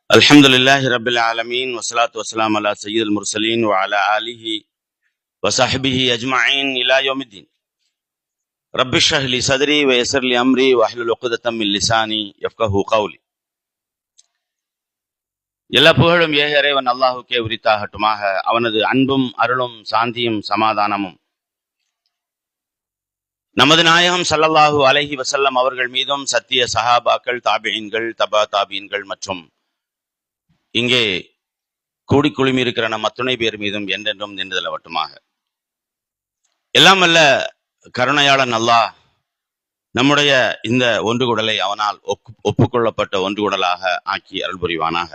الحمد لله رب العالمين والصلاة والسلام على سيد المرسلين وعلى آله وصحبه أجمعين إلى يوم الدين. رب اشرح لي صدري ويسر لي أمري واحلل عقدة من لساني يفقهوا قولي. எல்லா புகழும் ஏக இறைவன் அல்லாஹுக்கே உரித்தாகட்டுமாக. அவனது அன்பும் அருளும் சாந்தியும் சமாதானமும் நமது நாயகம் ஸல்லல்லாஹு அலைஹி வஸல்லம் அவர்கள் மீதும், சத்திய சஹாபாக்கள், தாபிஈன்கள், தபா தாபிஈன்கள் மற்றும் இங்கே கூடி குழுமி இருக்கிற நம் அத்துணை பேர் மீதும் என்றென்றும் நின்றுதலவட்டுமாக. எல்லாம் வல்ல கருணையாளன் அல்லாஹ் நம்முடைய இந்த ஒன்றுகுடலை அவனால் ஒப்புக்கொள்ளப்பட்ட ஒன்றுகுடலாக ஆக்கி அருள் புரிவானாக.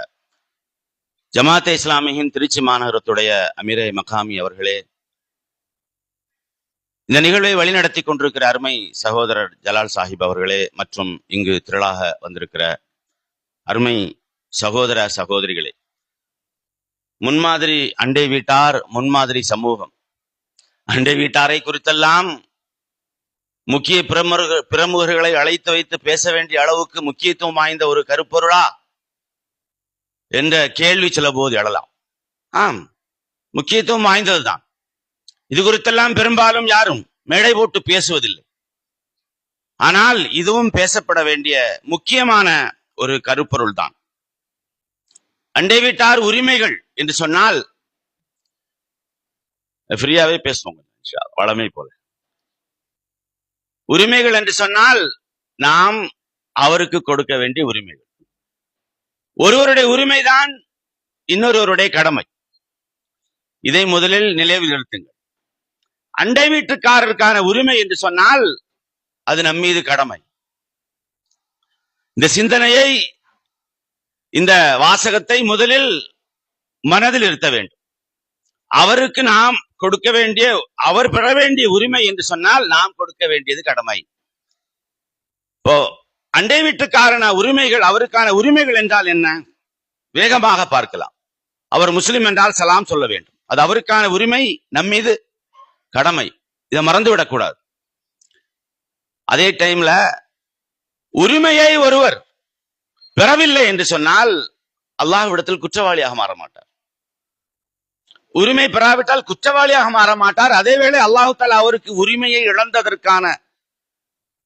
ஜமாத்தே இஸ்லாமியின் திருச்சி மாநகரத்துடைய அமீரே மகாமி அவர்களே, இந்த நிகழ்வை வழிநடத்தி கொண்டிருக்கிற அருமை சகோதரர் ஜலால் சாஹிப் அவர்களே, மற்றும் இங்கு திரளாக வந்திருக்கிற அருமை சகோதர சகோதரிகளே, முன்மாதிரி அண்டை வீட்டார், முன்மாதிரி சமூகம், அண்டை வீட்டாரை குறித்தெல்லாம் முக்கிய பிரமுகர்களை அழைத்து வைத்து பேச வேண்டிய அளவுக்கு முக்கியத்துவம் வாய்ந்த ஒரு கருப்பொருளா என்ற கேள்வி சில போது எழலாம். ஆம், முக்கியத்துவம் வாய்ந்ததுதான். இது குறித்தெல்லாம் பெரும்பாலும் யாரும் மேடை போட்டு பேசுவதில்லை. ஆனால் இதுவும் பேசப்பட வேண்டிய முக்கியமான ஒரு கருப்பொருள் தான். அண்டை வீட்டார் உரிமைகள் என்று சொன்னால் ஃப்ரீயாவே பேசுவோங்க, வளமை போல. உரிமைகள் என்று சொன்னால் நாம் அவருக்கு கொடுக்க வேண்டிய உரிமைகள். ஒருவருடைய உரிமைதான் இன்னொருவருடைய கடமை. இதை முதலில் நினைவில் நிறுத்துங்கள். அண்டை வீட்டுக்காரருக்கான உரிமை என்று சொன்னால் அது நம் மீது கடமை. இந்த சிந்தனையை, இந்த வாசகத்தை முதலில் மனதில் இருத்த வேண்டும். அவருக்கு நாம் கொடுக்க வேண்டிய, அவர் பெற வேண்டிய உரிமை என்று சொன்னால் நாம் கொடுக்க வேண்டியது கடமை. இப்போ அண்டை வீட்டுக்காரன உரிமைகள், அவருக்கான உரிமைகள் என்றால் என்ன? வேகமாக பார்க்கலாம். அவர் முஸ்லிம் என்றால் சலாம் சொல்ல வேண்டும். அது அவருக்கான உரிமை, நம் மீது கடமை. இதை மறந்துவிடக் கூடாது. அதே டைம்ல உரிமையை ஒருவர் பெறவில்லை என்று சொன்னால் அல்லாஹ்விடத்தில் குற்றவாளியாக மாற மாட்டார். உரிமை பெறாவிட்டால் குற்றவாளியாக மாற மாட்டார். அதே வேளை அல்லாஹு தஆலா அவருக்கு உரிமையை இழந்ததற்கான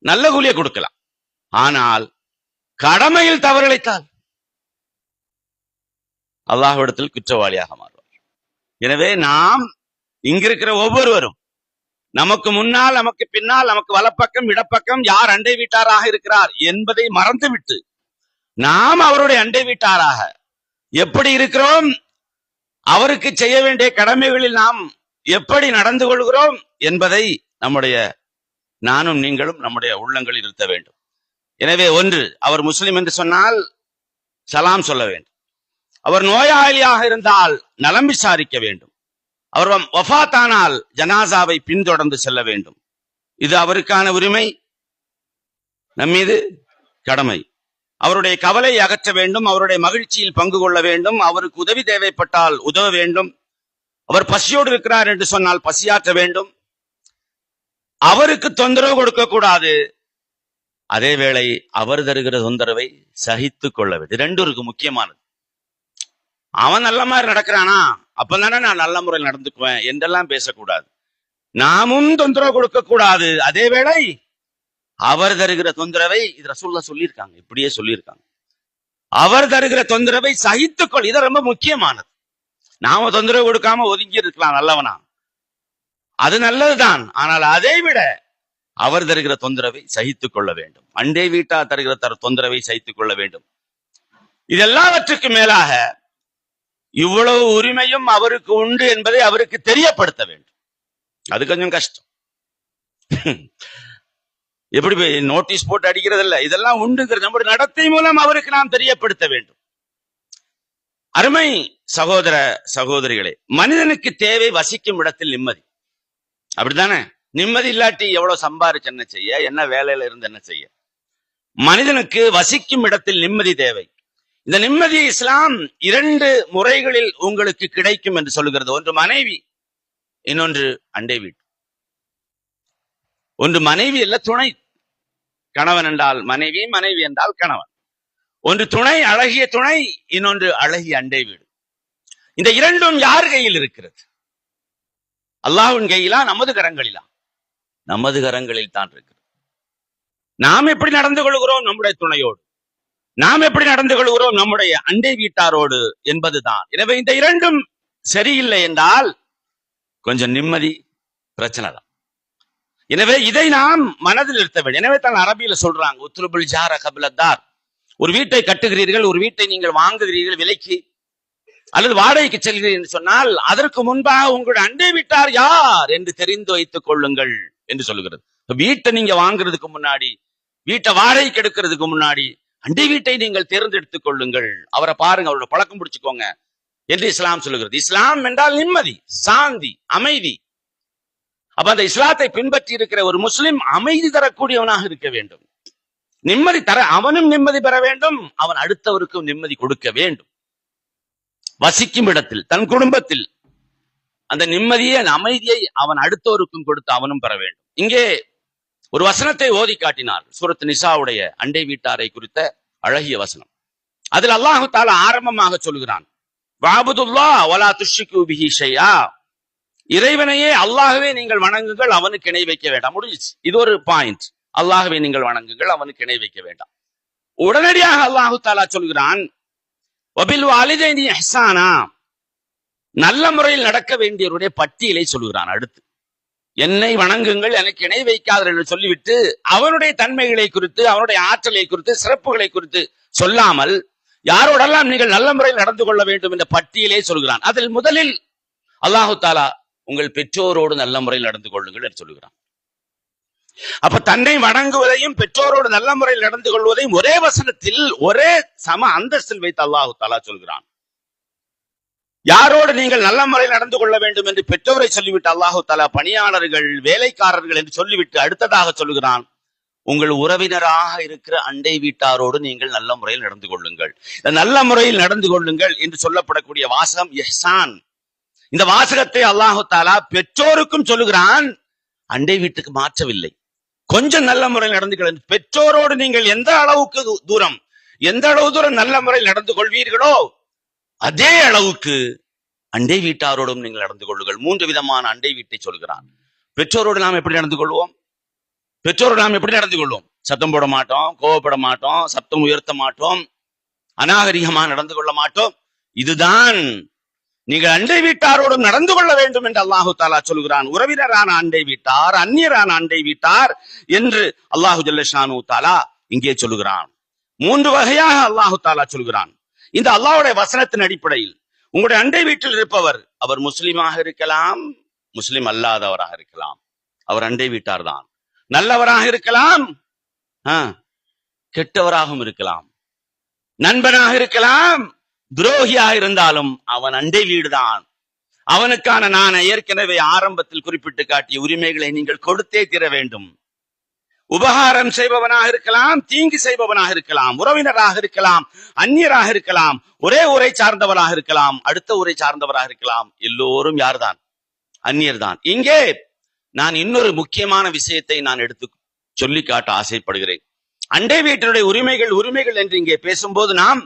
நல்ல கூலியை கொடுக்கலாம். ஆனால் கடமையில் தவறிழைத்தால் அல்லாஹ்விடத்தில் குற்றவாளியாக மாறுவார். எனவே நாம் இங்கிருக்கிற ஒவ்வொருவரும் நமக்கு முன்னால், நமக்கு பின்னால், நமக்கு வலப்பக்கம், இடப்பக்கம் யார் அண்டை வீட்டாராக இருக்கிறார் என்பதை மறந்துவிட்டு நாம் அவருடைய அண்டை வீட்டாராக எப்படி இருக்கிறோம், அவருக்கு செய்ய வேண்டிய கடமைகளில் நாம் எப்படி நடந்து கொள்கிறோம் என்பதை நானும் நீங்களும் நம்முடைய உள்ளங்களில் இருத்த வேண்டும். எனவே ஒன்று, அவர் முஸ்லிம் என்று சொன்னால் சலாம் சொல்ல வேண்டும். அவர் நோயாளியாக இருந்தால் நலம் விசாரிக்க வேண்டும். அவர் வஃபாத்தானால் ஜனாசாவை பின்தொடர்ந்து செல்ல வேண்டும். இது அவருக்கான உரிமை, நம்மீது கடமை. அவருடைய கவலை அகற்ற வேண்டும். அவருடைய மகிழ்ச்சியில் பங்கு கொள்ள வேண்டும். அவருக்கு உதவி தேவைப்பட்டால் உதவ வேண்டும். அவர் பசியோடு இருக்கிறார் என்று சொன்னால் பசியாற்ற வேண்டும். அவருக்கு தொந்தரவு கொடுக்க கூடாது. அதே வேளை அவர் தருகிற தொந்தரவை சகித்து கொள்ள வேண்டும். ரெண்டும் இருக்கு, முக்கியமானது. அவன் நல்ல மாதிரி நடக்கிறானா, அப்பதானே நான் நல்ல முறையில் நடந்துக்குவேன் என்றெல்லாம் பேசக்கூடாது. நாமும் தொந்தரவு கொடுக்க கூடாது. அதே வேளை அவர் தருகிற தொந்தரவை, இது ரசூலுல்லாஹ் சொல்லியிருக்காங்க, இப்படியே சொல்லியிருக்காங்க, அவர் தருகிற தொந்தரவை சகித்துக்கொள். இது ரொம்ப முக்கியமானது. நாம தொந்தரவு கொடுக்காம ஒதுங்கி இருக்கலாம், நல்லவனா, அது நல்லதுதான். ஆனால் அதை விட அவர் தருகிற தொந்தரவை சகித்துக் கொள்ள வேண்டும். அண்டை வீட்டா தருகிற தொந்தரவை சகித்துக் கொள்ள வேண்டும். இதெல்லாவற்றுக்கு மேலாக இவ்வளவு உரிமையும் அவருக்கு உண்டு என்பதை அவருக்கு தெரியப்படுத்த வேண்டும். அது கொஞ்சம் கஷ்டம். எப்படி நோட்டீஸ் போட்டு அடிக்கிறது இல்ல, இதெல்லாம் உண்டுங்கிறது நம்முடைய நடத்தை மூலம் அவருக்கு நாம் தெரியப்படுத்த வேண்டும். அருமை சகோதர சகோதரிகளே, மனிதனுக்கு தேவை வசிக்கும் இடத்தில் நிம்மதி. அப்படித்தானே? நிம்மதி இல்லாட்டி எவ்வளவு சம்பாரிச்சு என்ன செய்ய, என்ன வேலையில இருந்து என்ன செய்ய? மனிதனுக்கு வசிக்கும் இடத்தில் நிம்மதி தேவை. இந்த நிம்மதி இஸ்லாம் இரண்டு முறைகளில் உங்களுக்கு கிடைக்கும் என்று சொல்லுகிறது. ஒன்று மனைவி, இன்னொன்று அண்டை வீட்டு. ஒன்று மனைவி அல்ல, துணை. கணவன் என்றால் மனைவி, மனைவி என்றால் கணவன். ஒன்று துணை, அழகிய துணை, இன்னொன்று அழகிய அண்டை வீடு. இந்த இரண்டும் யார் கையில் இருக்கிறது? அல்லாஹ்வின் கையிலா, நமது கரங்களிலா? நமது கரங்களில் தான் இருக்கிறது. நாம் எப்படி நடந்து கொள்கிறோம் நம்முடைய துணையோடு, நாம் எப்படி நடந்து கொள்கிறோம் நம்முடைய அண்டை வீட்டாரோடு என்பதுதான். எனவே இந்த இரண்டும் சரியில்லை என்றால் கொஞ்சம் நிம்மதி பிரச்சனை தான். எனவே இதை நாம் மனதில் நிறுத்த வேண்டும். எனவே தான் அரபியில சொல்றாங்க, உத்ருபுல் ஜார கபிலத்தார். ஒரு வீட்டை கட்டுகிறீர்கள், ஒரு வீட்டை நீங்கள் வாங்குகிறீர்கள் விலைக்கு அல்லது வாடகைக்கு செல்கிறீர்கள் என்று சொன்னால் அதற்கு முன்பாக உங்களுடைய அண்டை வீட்டார் யார் என்று தெரிந்து வைத்துக் கொள்ளுங்கள் என்று சொல்லுகிறது. வீட்டை நீங்க வாங்குறதுக்கு முன்னாடி, வீட்டை வாடகைக்கு எடுக்கிறதுக்கு முன்னாடி அண்டை வீட்டை நீங்கள் தேர்ந்தெடுத்துக் கொள்ளுங்கள். அவரை பாருங்க, அவரோட பழக்கம் பிடிச்சுக்கோங்க என்று இஸ்லாம் சொல்லுகிறது. இஸ்லாம் என்றால் நிம்மதி, சாந்தி, அமைதி. அப்ப அந்த இஸ்லாத்தை பின்பற்றி இருக்கிற ஒரு முஸ்லிம் அமைதி தரக்கூடியவனாக இருக்க வேண்டும். நிம்மதி தர, அவனும் நிம்மதி பெற வேண்டும், அவன் அடுத்தவருக்கும் நிம்மதி கொடுக்க வேண்டும். வசிக்கும் இடத்தில், தன் குடும்பத்தில் அந்த நிம்மதியை, அந்த அமைதியை அவன் அடுத்தவருக்கும் கொடுத்து அவனும் பெற வேண்டும். இங்கே ஒரு வசனத்தை ஓதி காட்டினார், சூரத் நிசாவுடைய அண்டை வீட்டாரை குறித்த அழகிய வசனம். அதில் அல்லாஹு தஆலா ஆரம்பமாக சொல்கிறான், வஅபுதுல்லாஹ் வலா துஷ்ரிகு பிஹி ஷைஆ. இறைவனையே, அல்லாஹ்வே நீங்கள் வணங்குங்கள், அவனுக்கு இணை வைக்க வேண்டாம். முடிஞ்சிச்சு. இது ஒரு பாயிண்ட். அல்லாஹ்வே நீங்கள் வணங்குங்கள், அவனுக்கு இணை வைக்க வேண்டாம். உடனடியாக அல்லாஹு தஆலா சொல்கிறான், வபில் வாலிதைனி இஹ்சானா. நல்ல முறையில் நடக்க வேண்டியவருடைய பட்டியலை சொல்கிறான். அடுத்து, என்னை வணங்குங்கள், எனக்கு இணை வைக்காதீர்கள் என்று சொல்லிவிட்டு அவனுடைய தன்மைகளை குறித்து, அவனுடைய ஆற்றலை குறித்து, சிறப்புகளை குறித்து சொல்லாமல் யாரோடெல்லாம் நீங்கள் நல்ல முறையில் நடந்து கொள்ள வேண்டும் என்ற பட்டியலே சொல்கிறான். அதில் முதலில் அல்லாஹு தஆலா உங்கள் பெற்றோரோடு நல்ல முறையில் நடந்து கொள்ளுங்கள் என்று சொல்லுகிறான். அப்ப தன்னை வணங்குவதையும் பெற்றோரோடு நல்ல முறையில் நடந்து கொள்வதையும் ஒரே வசனத்தில், ஒரே சம அந்தஸ்தில் வைத்து அல்லாஹு தஆலா சொல்கிறான். யாரோடு நீங்கள் நல்ல முறையில் நடந்து கொள்ள வேண்டும் என்று பெற்றோரை சொல்லிவிட்டு அல்லாஹு தஆலா பணியாளர்கள், வேலைக்காரர்கள் என்று சொல்லிவிட்டு அடுத்ததாக சொல்லுகிறான், உங்கள் உறவினராக இருக்கிற அண்டை வீட்டாரோடு நீங்கள் நல்ல முறையில் நடந்து கொள்ளுங்கள். நல்ல முறையில் நடந்து கொள்ளுங்கள் என்று சொல்லப்படக்கூடிய வாசகம் இஹ்சான். இந்த வாசகத்தை அல்லாஹு தஆலா பெற்றோருக்கும் சொல்லுகிறான், அண்டை வீட்டுக்கு மாற்றவில்லை. கொஞ்சம் நல்ல முறையில் நடந்து கொள்ள, பெற்றோரோடு நீங்கள் எந்த அளவுக்கு தூரம், எந்த அளவு தூரம் நல்ல முறையில் நடந்து கொள்வீர்களோ அதே அளவுக்கு அண்டை வீட்டாரோடும் நீங்கள் நடந்து கொள்ளுங்கள். 3 விதமான அண்டை வீட்டை சொல்கிறான். பெற்றோரோடு நாம் எப்படி நடந்து கொள்வோம்? பெற்றோரோடு நாம் எப்படி நடந்து கொள்வோம்? சத்தம் போட மாட்டோம், கோவப்பட மாட்டோம், சத்தம் உயர்த்த மாட்டோம், அநாகரிகமா நடந்து கொள்ள மாட்டோம். இதுதான் நீங்கள் அண்டை வீட்டாரோடும் நடந்து கொள்ள வேண்டும் என்று அல்லாஹு தஆலா சொல்கிறான். உறவினரான அண்டை வீட்டார், அந்நியரான அண்டை வீட்டார் என்று அல்லாஹு ஜல்ல ஷானு தஆலா இங்கே சொல்லுகிறான். 3 வகையாக அல்லாஹு தஆலா சொல்கிறான். இந்த அல்லாஹ்வுடைய வசனத்தின் அடிப்படையில் உங்களுடைய அண்டை வீட்டில் இருப்பவர், அவர் முஸ்லிமாக இருக்கலாம், முஸ்லிம் அல்லாதவராக இருக்கலாம், அவர் அண்டை வீட்டார் தான். நல்லவராக இருக்கலாம், கெட்டவராகவும் இருக்கலாம், நண்பனாக இருக்கலாம், துரோகியாக இருந்தாலும் அவன் அண்டை வீடுதான். அவனுக்கான நான் ஏற்கனவே ஆரம்பத்தில் குறிப்பிட்டு காட்டிய உரிமைகளை நீங்கள் கொடுத்தே தீர வேண்டும். உபகாரம் செய்பவனாக இருக்கலாம், தீங்கு செய்பவனாக இருக்கலாம், உறவினராக இருக்கலாம், அந்நியராக இருக்கலாம், ஒரே ஊரை சார்ந்தவராக இருக்கலாம், அடுத்த ஊரை சார்ந்தவராக இருக்கலாம், எல்லோரும் யார்தான்? அந்நியர் தான். இங்கே நான் இன்னொரு முக்கியமான விஷயத்தை நான் எடுத்து சொல்லி காட்ட ஆசைப்படுகிறேன். அண்டை வீட்டினுடைய உரிமைகள் என்று இங்கே பேசும்போது நாம்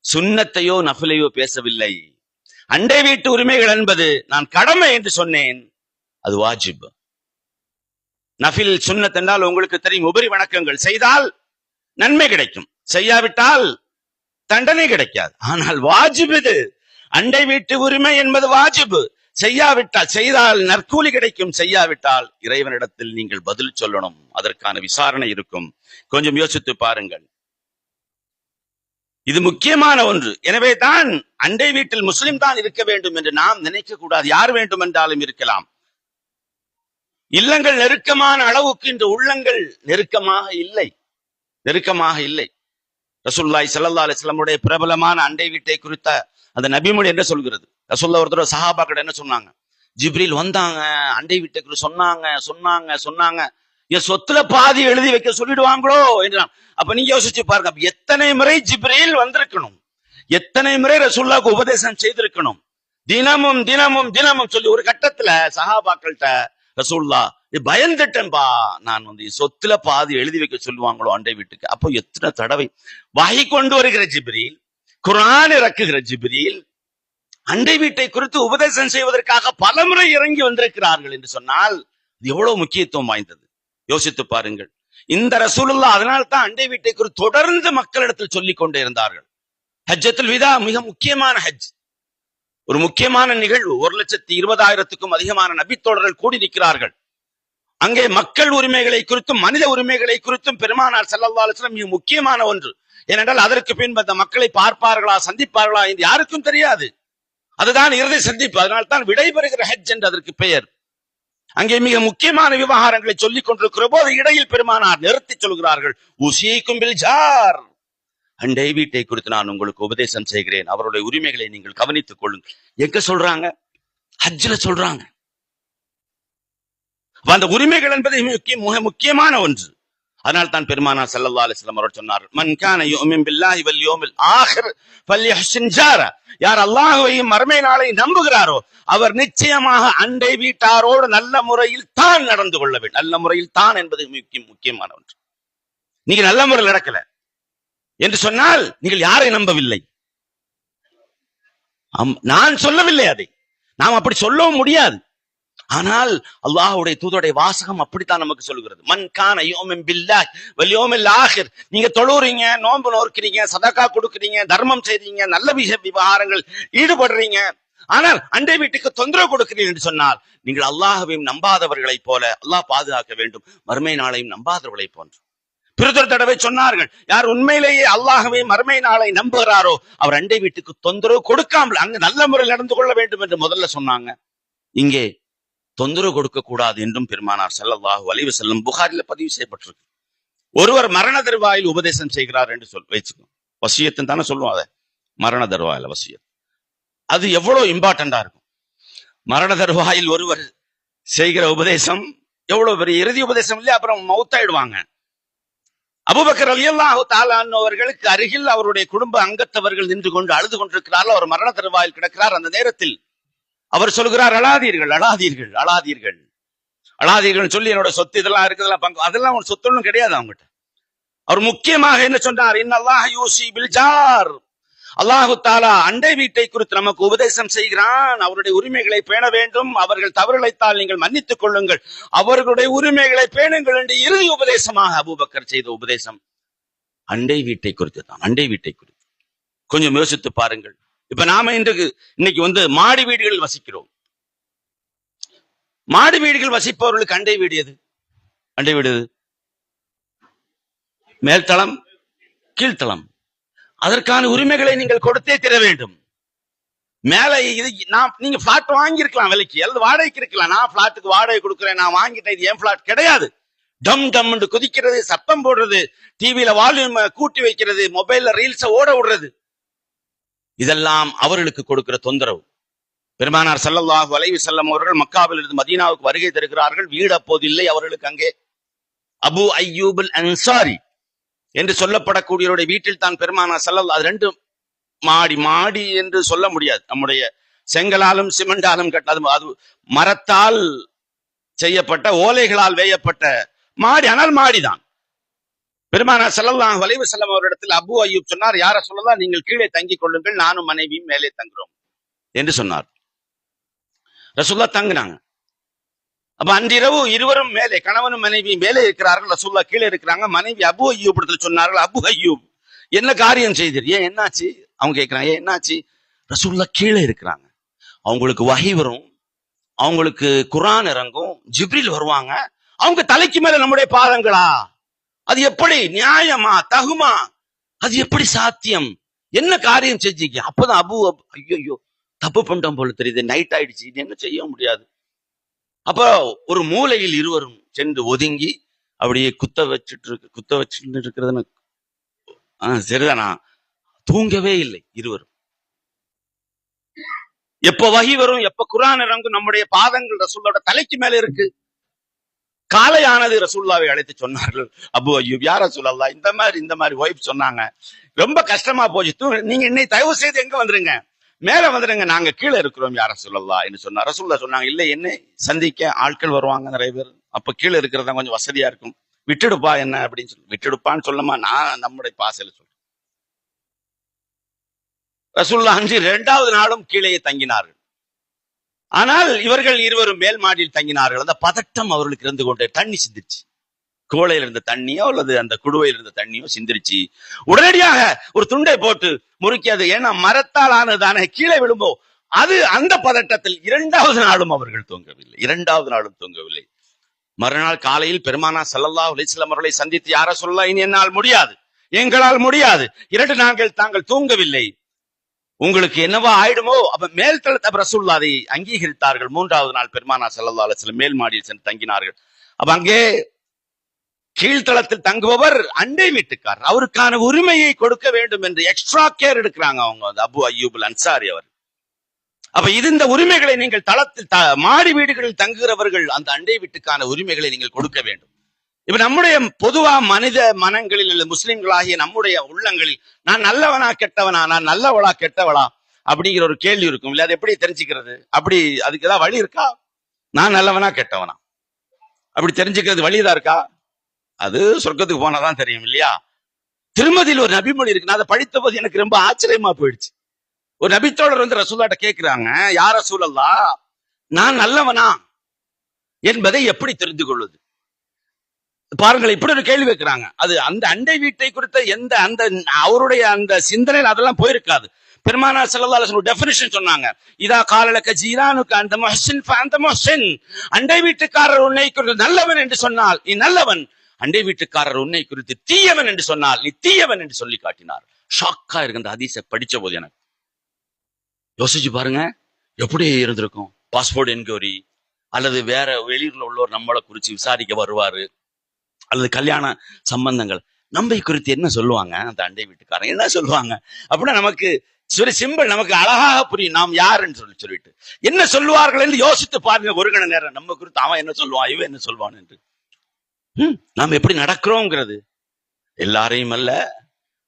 சுன்னத்தையோ நஃபிலையோ பேசவில்லை. அண்டை வீட்டு உரிமைகள் என்பது நான் கடமை என்று சொன்னேன், அது வாஜிப். நஃபில், சுன்னத் என்றால் உங்களுக்கு தெரியும், உபரி வணக்கங்கள் செய்தால் நன்மை கிடைக்கும், செய்யாவிட்டால் தண்டனை கிடைக்காது. ஆனால் வாஜிப் இது. அண்டை வீட்டு உரிமை என்பது வாஜிப். செய்யாவிட்டால், செய்தால் நற்கூலி கிடைக்கும், செய்யாவிட்டால் இறைவனிடத்தில் நீங்கள் பதில் சொல்லணும், அதற்கான விசாரணை இருக்கும். கொஞ்சம் யோசித்து பாருங்கள், இது முக்கியமான ஒன்று. எனவே தான் அண்டை வீட்டில் முஸ்லிம் தான் இருக்க வேண்டும் என்று நாம் நினைக்க கூடாது. யார் வேண்டும் என்றாலும் இருக்கலாம். இல்லங்கள் நெருக்கமான அளவுக்கு இந்த உள்ளங்கள் நெருக்கமாக இல்லை. ரசூலுல்லாஹி ஸல்லல்லாஹு அலைஹி வஸல்லம் பிரபலமான அண்டை வீட்டை குறித்த அந்த நபிமொழி என்ன சொல்கிறது? ரசூலுல்லாஹ் ஒரு தடவை சஹாபாக்கள் என்ன சொன்னாங்க? ஜிப்ரீல் வந்தாங்க, அண்டை வீட்டை குறித்து சொன்னாங்க, என் சொத்துல பாதி எழுதி வைக்க சொல்லிடுவாங்களோ என்றான். அப்ப நீங்க யோசிச்சு பாருங்க, எத்தனை முறை ஜிப்ரீல் வந்திருக்கணும், எத்தனை முறை ரசூலுல்லாஹ்க்கு உபதேசம் செய்திருக்கணும், தினமும் சொல்லி. ஒரு கட்டத்துல சஹாபாக்கள்கிட்ட ரசூலுல்லாஹ் பயந்துட்டேன்பா, நான் சொத்துல பாதி எழுதி வைக்க சொல்லுவாங்களோ அண்டை வீட்டுக்கு. அப்போ எத்தனை தடவை வகை கொண்டு வருகிற ஜிப்ரீல், குர்ஆன் இறக்குகிற ஜிப்ரீல் அண்டை வீட்டை குறித்து உபதேசம் செய்வதற்காக பலமுறை இறங்கி வந்திருக்கிறார்கள் என்று சொன்னால் எவ்வளவு முக்கியத்துவம் வாய்ந்தது யோசித்து பாருங்கள். இந்த ரசூலுல்லாஹ் அதனால்தான் அண்டை வீட்டை குறித்து தொடர்ந்து மக்களிடத்தில் சொல்லிக் கொண்டே இருந்தார்கள். ஹஜ்ஜத்துல் விதா மிக முக்கியமான ஹஜ், ஒரு முக்கியமான நிகழ்வு. 1,20,000க்கும் அதிகமான நபித்தோழர்கள் கூடி நிற்கிறார்கள். அங்கே மக்கள் உரிமைகளை குறித்தும் மனித உரிமைகளை குறித்தும் பெருமானார் ஸல்லல்லாஹு அலைஹி வஸல்லம் மிக முக்கியமான ஒன்று. ஏனென்றால் அதற்கு பின்பு அந்த மக்களை பார்ப்பார்களா சந்திப்பார்களா என்று யாருக்கும் தெரியாது. அதுதான் இறுதி சந்திப்பு. அதனால்தான் விடைபெறுகிற ஹஜ் என்று அதற்கு பெயர். அங்கே மிக முக்கியமான விவகாரங்களை சொல்லிக் கொண்டிருக்கிற போது இடையில் பெருமானார் நிறுத்தி சொல்கிறார்கள், உசீக்கும் பில் ஜார், அண்டை வீட்டை குறித்து நான் உங்களுக்கு உபதேசம் செய்கிறேன், அவருடைய உரிமைகளை நீங்கள் கவனித்துக் கொள்ளுங்கள். எங்க சொல்றாங்க? ஹஜ்ஜில சொல்றாங்க. அந்த உரிமைகள் என்பது மிக முக்கியமான ஒன்று. அதனால் தான் பெருமானார் ஸல்லல்லாஹு அலைஹி வஸல்லம் அவர்கள் சொன்னார்கள், மன் கான யுமின் பில்லாஹி வல் யௌமில் ஆகிர் ஃபல்யஹ்சின் ஜாரா, யார் அல்லாஹ்வையும் மறுமை நாளை நம்புகிறாரோ அவர் நிச்சயமாக அண்டை வீட்டாரோடு நல்ல முறையில் தான் நடந்து கொள்ள வேண்டும். நல்ல முறையில் தான் என்பது முக்கியமான ஒன்று. நீங்க நல்ல முறையில் நடக்கல என்று சொன்னால் நீங்கள் யாரை நம்பவில்லை. நான் சொல்லவில்லை அதை, நாம் அப்படி சொல்லவும் முடியாது. ஆனால் அல்லாஹ்வுடைய தூதருடைய வாசகம் அப்படித்தான் நமக்கு சொல்கிறது. மன் கான யுமின் பில்லாஹி வல் யௌமில் ஆகிர், நீங்க தொழுறீங்க, நோன்பு நோக்கிறீங்க, சதகா கொடுக்குறீங்க, தர்மம் செய்றீங்க, நல்ல விவகாரங்கள் ஈடுபடுறீங்க, ஆனால் அண்டை வீட்டுக்கு தொந்தரவு கொடுக்கிறீர்கள் என்று சொன்னால் நீங்கள் அல்லாஹ்வையும் நம்பாதவர்களைப் போல, அல்லாஹ் பாதுகாக்க வேண்டும், மறுமை நாளையும் நம்பாதவர்களைப் போன்று. பிறதொரு தடவை சொன்னார்கள், யார் உண்மையிலேயே அல்லாஹ்வையும் மறுமை நாளை நம்புகிறாரோ அவர் அண்டை வீட்டுக்கு தொந்தரவு கொடுக்காமல் அங்கு நல்ல முறையில் நடந்து கொள்ள வேண்டும் என்று முதல்ல சொன்னாங்க. இங்கே தொந்தரவு கொடுக்க கூடாது என்றும் பெருமானார் ஸல்லல்லாஹு அலைஹி வஸல்லம் புகாரில பதிவு செய்யப்பட்டிருக்கு. ஒருவர் மரண தருவாயில் உபதேசம் செய்கிறார் என்று வச்சுக்கோ, வசியத்துன்னு தானே சொல்லுவோம். அதை மரண தருவாயில வசியத், அது எவ்வளவு இம்பார்ட்டண்டா இருக்கும். மரண தருவாயில் ஒருவர் செய்கிற உபதேசம் எவ்வளவு பெரிய இறுதி உபதேசம் இல்லையா, அப்புறம் மௌத்தாயிடுவாங்க. அபூபக்கர் ரலியல்லாஹு தஆலா அவர்களுக்கு அருகில் அவருடைய குடும்ப அங்கத்தவர்கள் நின்று கொண்டு அழுது கொண்டிருக்கிறார்கள். அவர் மரண தருவாயில் கிடக்கிறார். அந்த நேரத்தில் அவர் சொல்கிறார், அழாதீர்கள், அழாதீர்கள், அழாதீர்கள், அழாதீர்கள் சொல்லி என்னோட சொத்து இதெல்லாம் இருக்குதெல்லாம் பங்கு, அதெல்லாம் ஒரு சொத்து ஒன்றும் கிடையாது அவங்ககிட்ட. அவர் முக்கியமாக என்ன சொன்னார், இன்னல்லாஹ யூஸி பில் ஜார், அல்லாஹு தஆலா அண்டை வீட்டை குறித்து நமக்கு உபதேசம் செய்கிறான். அவருடைய உரிமைகளை பேண வேண்டும், அவர்கள் தவறுழைத்தால் நீங்கள் மன்னித்துக் கொள்ளுங்கள், அவர்களுடைய உரிமைகளை பேணுங்கள் என்று இறுதி உபதேசமாக அபூபக்கர் செய்த உபதேசம் அண்டை வீட்டை குறித்து தான். அண்டை வீட்டை குறித்து கொஞ்சம் யோசித்து பாருங்கள். இப்ப நாம இன்னைக்கு மாடி வீடுகளில் வசிக்கிறோம். மாடி வீடுகள் வசிப்பவர்களுக்கு அண்டை வீடு எது? அண்டை வீடு மேல்தளம், கீழ்த்தளம். அதற்கான உரிமைகளை நீங்கள் கொடுத்தே தர வேண்டும். மேல நீங்க பிளாட் வாங்கி இருக்கலாம், விலைக்கு அல்லது வாடகைக்கு இருக்கலாம். நான் பிளாட்டுக்கு வாடகை கொடுக்கிறேன், நான் வாங்கிட்டேன், இது என் பிளாட் கிடையாது. டம் டம் என்று குதிக்கிறது, சத்தம் போடுறது, டிவியில வால்யூம் கூட்டி வைக்கிறது, மொபைல்ல ரீல்ஸ ஓட விடுறது, இதெல்லாம் அவர்களுக்கு கொடுக்கிற தொந்தரவு. பெருமானார் ஸல்லல்லாஹு அலைஹி வஸல்லம் அவர்கள் மக்காவில் இருந்து மதீனாவுக்கு வருகை தருகிறார்கள். வீடு அப்போது இல்லை அவர்களுக்கு. அங்கே அபு அய்யூப் அல் அன்சாரி என்று சொல்லப்படக்கூடியவருடைய வீட்டில் தான் பெருமானார் ஸல்லல்லாஹு, அது 2 மாடி, மாடி என்று சொல்ல முடியாது, நம்முடைய செங்கலாலும் சிமெண்டாலும் கட்டாது, அது மரத்தால் செய்யப்பட்ட ஓலைகளால் வேயப்பட்ட மாடி, ஆனால் மாடிதான். பெருமானார் ஸல்லல்லாஹு அலைஹி வஸல்லம் அவரிடத்தில் அபு அய்யூப் சொன்னார், யார சொல்லலாம், நீங்கள் கீழே தங்கிக் கொள்ளுங்கள், நானும் மனைவியும் மேலே தங்குறோம் என்று சொன்னார். ரசூலுல்லாஹ் தங்கினாங்க. அப்ப அன்றிரவு இருவரும் மேலே, கணவனும் மனைவியும் மேலே இருக்கிறார்கள், ரசூலுல்லாஹ் கீழே இருக்கிறாங்க. மனைவி அபு அய்யூப் இடத்துல சொன்னார்கள், அபு அய்யூப் என்ன காரியம் செய்தீர், ஏன் என்னாச்சு? அவங்க கேட்கிறாங்க, ஏன் என்னாச்சு? ரசூலுல்லாஹ் கீழே இருக்கிறாங்க, அவங்களுக்கு வஹி வரும், அவங்களுக்கு குர்ஆன் இறங்கும், ஜிப்ரீல் வருவாங்க, அவங்க தலைக்கு மேல நம்முடைய பாதங்களா? அது எப்படி நியாயமா, தகுமா? அது எப்படி சாத்தியம்? என்ன காரியம் செஞ்சீங்க? அப்பதான் அபு ஐயோ தப்பு பண்ணிட்டோம் போல தெரியுது, நைட் ஆயிடுச்சு, இது என்ன செய்ய முடியாது. அப்ப ஒரு மூலையில் இருவரும் சென்று ஒதுங்கி அப்படியே குத்த வச்சுட்டு இருக்கிறது. சரிதானா? தூங்கவே இல்லை இருவரும். எப்ப வஹி வரும், எப்ப குர்ஆன் இறங்கும், நம்முடைய பாதங்கள் ரசூலுல்லாஹ்வோட தலைக்கு மேல இருக்கு. காலையானது, ரசூலுல்லாஹ்வை அழைத்து சொன்னார்கள், அபு அய்யூப், யா ரசூலல்லாஹ், இந்த மாதிரி வைஃப் சொன்னாங்க, ரொம்ப கஷ்டமா போச்சு, நீங்க இன்னைக்கு தயவு செய்து எங்க வந்துருங்க, மேல வந்துருங்க, நாங்க கீழே இருக்கிறோம் யா ரசூலல்லாஹ் என்று சொன்னார். ரசூலுல்லாஹ் சொன்னாங்க, இல்லை, என்னை சந்திக்க ஆட்கள் வருவாங்க நிறைய பேர், அப்ப கீழே இருக்கிறதா கொஞ்சம் வசதியா இருக்கும், விட்டுடுப்பா என்ன அப்படின்னு சொல்லி. விட்டுடுப்பான்னு சொல்லமா, நான் நம்முடைய பாசையில சொல்றேன். ரசூலுல்லாஹ் அன்று 2வது நாளும் கீழே தங்கினார்கள். ஆனால் இவர்கள் இருவரும் மேல் மாடியில் தங்கினார்கள். அந்த பதட்டம் அவர்களுக்கு இருந்து கொண்டே, தண்ணி சிந்திருச்சு, கோளையில் இருந்த தண்ணியோ அல்லது அந்த குடுவையில் இருந்த தண்ணியோ சிந்திருச்சு. உடனடியாக ஒரு துண்டை போட்டு முறுக்கியது, ஏன்னா மரத்தால் ஆனதானே, கீழே விழும்போ. அது அந்த பதட்டத்தில் 2வது நாளும் அவர்கள் தூங்கவில்லை. 2வது நாளும் தூங்கவில்லை. மறுநாள் காலையில் பெருமானா ஸல்லல்லாஹு அலைஹி வஸல்லம் அவர்களை சந்தித்து, யார சொல்லலாம், இனி என்னால் முடியாது, எங்களால் முடியாது, 2 நாட்கள் தாங்கள் தூங்கவில்லை, உங்களுக்கு என்னவா ஆயிடுமோ. அப்ப மேல் தளத்தை ரசூலுல்லாஹ் அதை அங்கீகரித்தார்கள். 3வது நாள் பெருமானா ஸல்லல்லாஹு அலைஹி வஸல்லம் மேல் மாடியில் சென்று தங்கினார்கள். அப்ப அங்கே கீழ்த்தளத்தில் தங்குபவர் அண்டை வீட்டுக்காரர், அவருக்கான உரிமையை கொடுக்க வேண்டும் என்று எக்ஸ்ட்ரா கேர் எடுக்கிறாங்க அவங்க, அபு அய்யூப் அன்சாரி அவர். அப்ப இது, இந்த உரிமைகளை நீங்கள் தளத்தில் மாடி வீடுகளில் தங்குகிறவர்கள் அந்த அண்டை வீட்டுக்கான உரிமைகளை நீங்கள் கொடுக்க வேண்டும். இப்ப நம்முடைய பொதுவா மனித மனங்களில், முஸ்லிம்களாகிய நம்முடைய உள்ளங்களில், நான் நல்லவனா கெட்டவனா, நான் நல்லவளா கெட்டவளா அப்படிங்கிற ஒரு கேள்வி இருக்கும் இல்ல. அது எப்படி தெரிஞ்சுக்கிறது? அப்படி அதுக்கு ஏதாவது வழி இருக்கா? நான் நல்லவனா கெட்டவனா அப்படி தெரிஞ்சுக்கிறது வழிதான் இருக்கா? அது சொர்க்கத்துக்கு போனாதான் தெரியும் இல்லையா? திருமதியில் ஒரு நபிமொழி இருக்கு, நான் அதை படித்த போது எனக்கு ரொம்ப ஆச்சரியமா போயிடுச்சு. ஒரு நபித்தோழர் வந்து ரசூலுல்லாஹ்ட்ட கேட்கிறாங்க, யா ரசூலல்லாஹ், நான் நல்லவனா என்பதை எப்படி தெரிந்து கொள்வது? பாருங்கள், இப்படி ஒரு கேள்வி வைக்கிறாங்க. அது அந்த அண்டை வீட்டை குறித்த எந்த அந்த அவருடைய அந்த சிந்தனையில் அதெல்லாம் போயிருக்காது. பெருமானார் ஸல்லல்லாஹு அலைஹி வஸல்லம் டெஃபினிஷன் சொன்னாங்க, இதா காலலக ஜீரானுக அந்த முஹ்சின் ஃபஅன்த முஹ்சின், அண்டை வீட்டுக்காரர் உன்னை குறித்து நல்லவன் என்று சொன்னால் நீ நல்லவன், அண்டை வீட்டுக்காரர் உன்னை குறித்து தீயவன் என்று சொன்னால் நீ தீயவன் என்று சொல்லி காட்டினார். ஷாக்கா இருக்கு அந்த ஹதீஸை படிச்ச போது. எனக்கு யோசிச்சு பாருங்க, எப்படி இருந்திருக்கும். பாஸ்போர்ட் என்கொயரி அல்லது வேற வெளியூர்ல உள்ளவர் நம்மளை குறிச்சு விசாரிக்க வருவாரு, அல்லது கல்யாண சம்பந்தங்கள், நம்மை குறித்து என்ன சொல்லுவாங்க அந்த அண்டை வீட்டுக்காரன், என்ன சொல்லுவாங்க அப்படின்னா நமக்கு சரி சிம்பிள், நமக்கு அழகாக புரியும் நாம் யாருன்னு சொல்லிட்டு என்ன சொல்லுவார்கள் என்று யோசித்து பாருங்க ஒரு கண நேரம். நம்ம குறித்து அவன் என்ன சொல்லுவான், இவன் என்ன சொல்லுவான் என்று. நாம் எப்படி நடக்கிறோங்கிறது எல்லாரையும் அல்ல.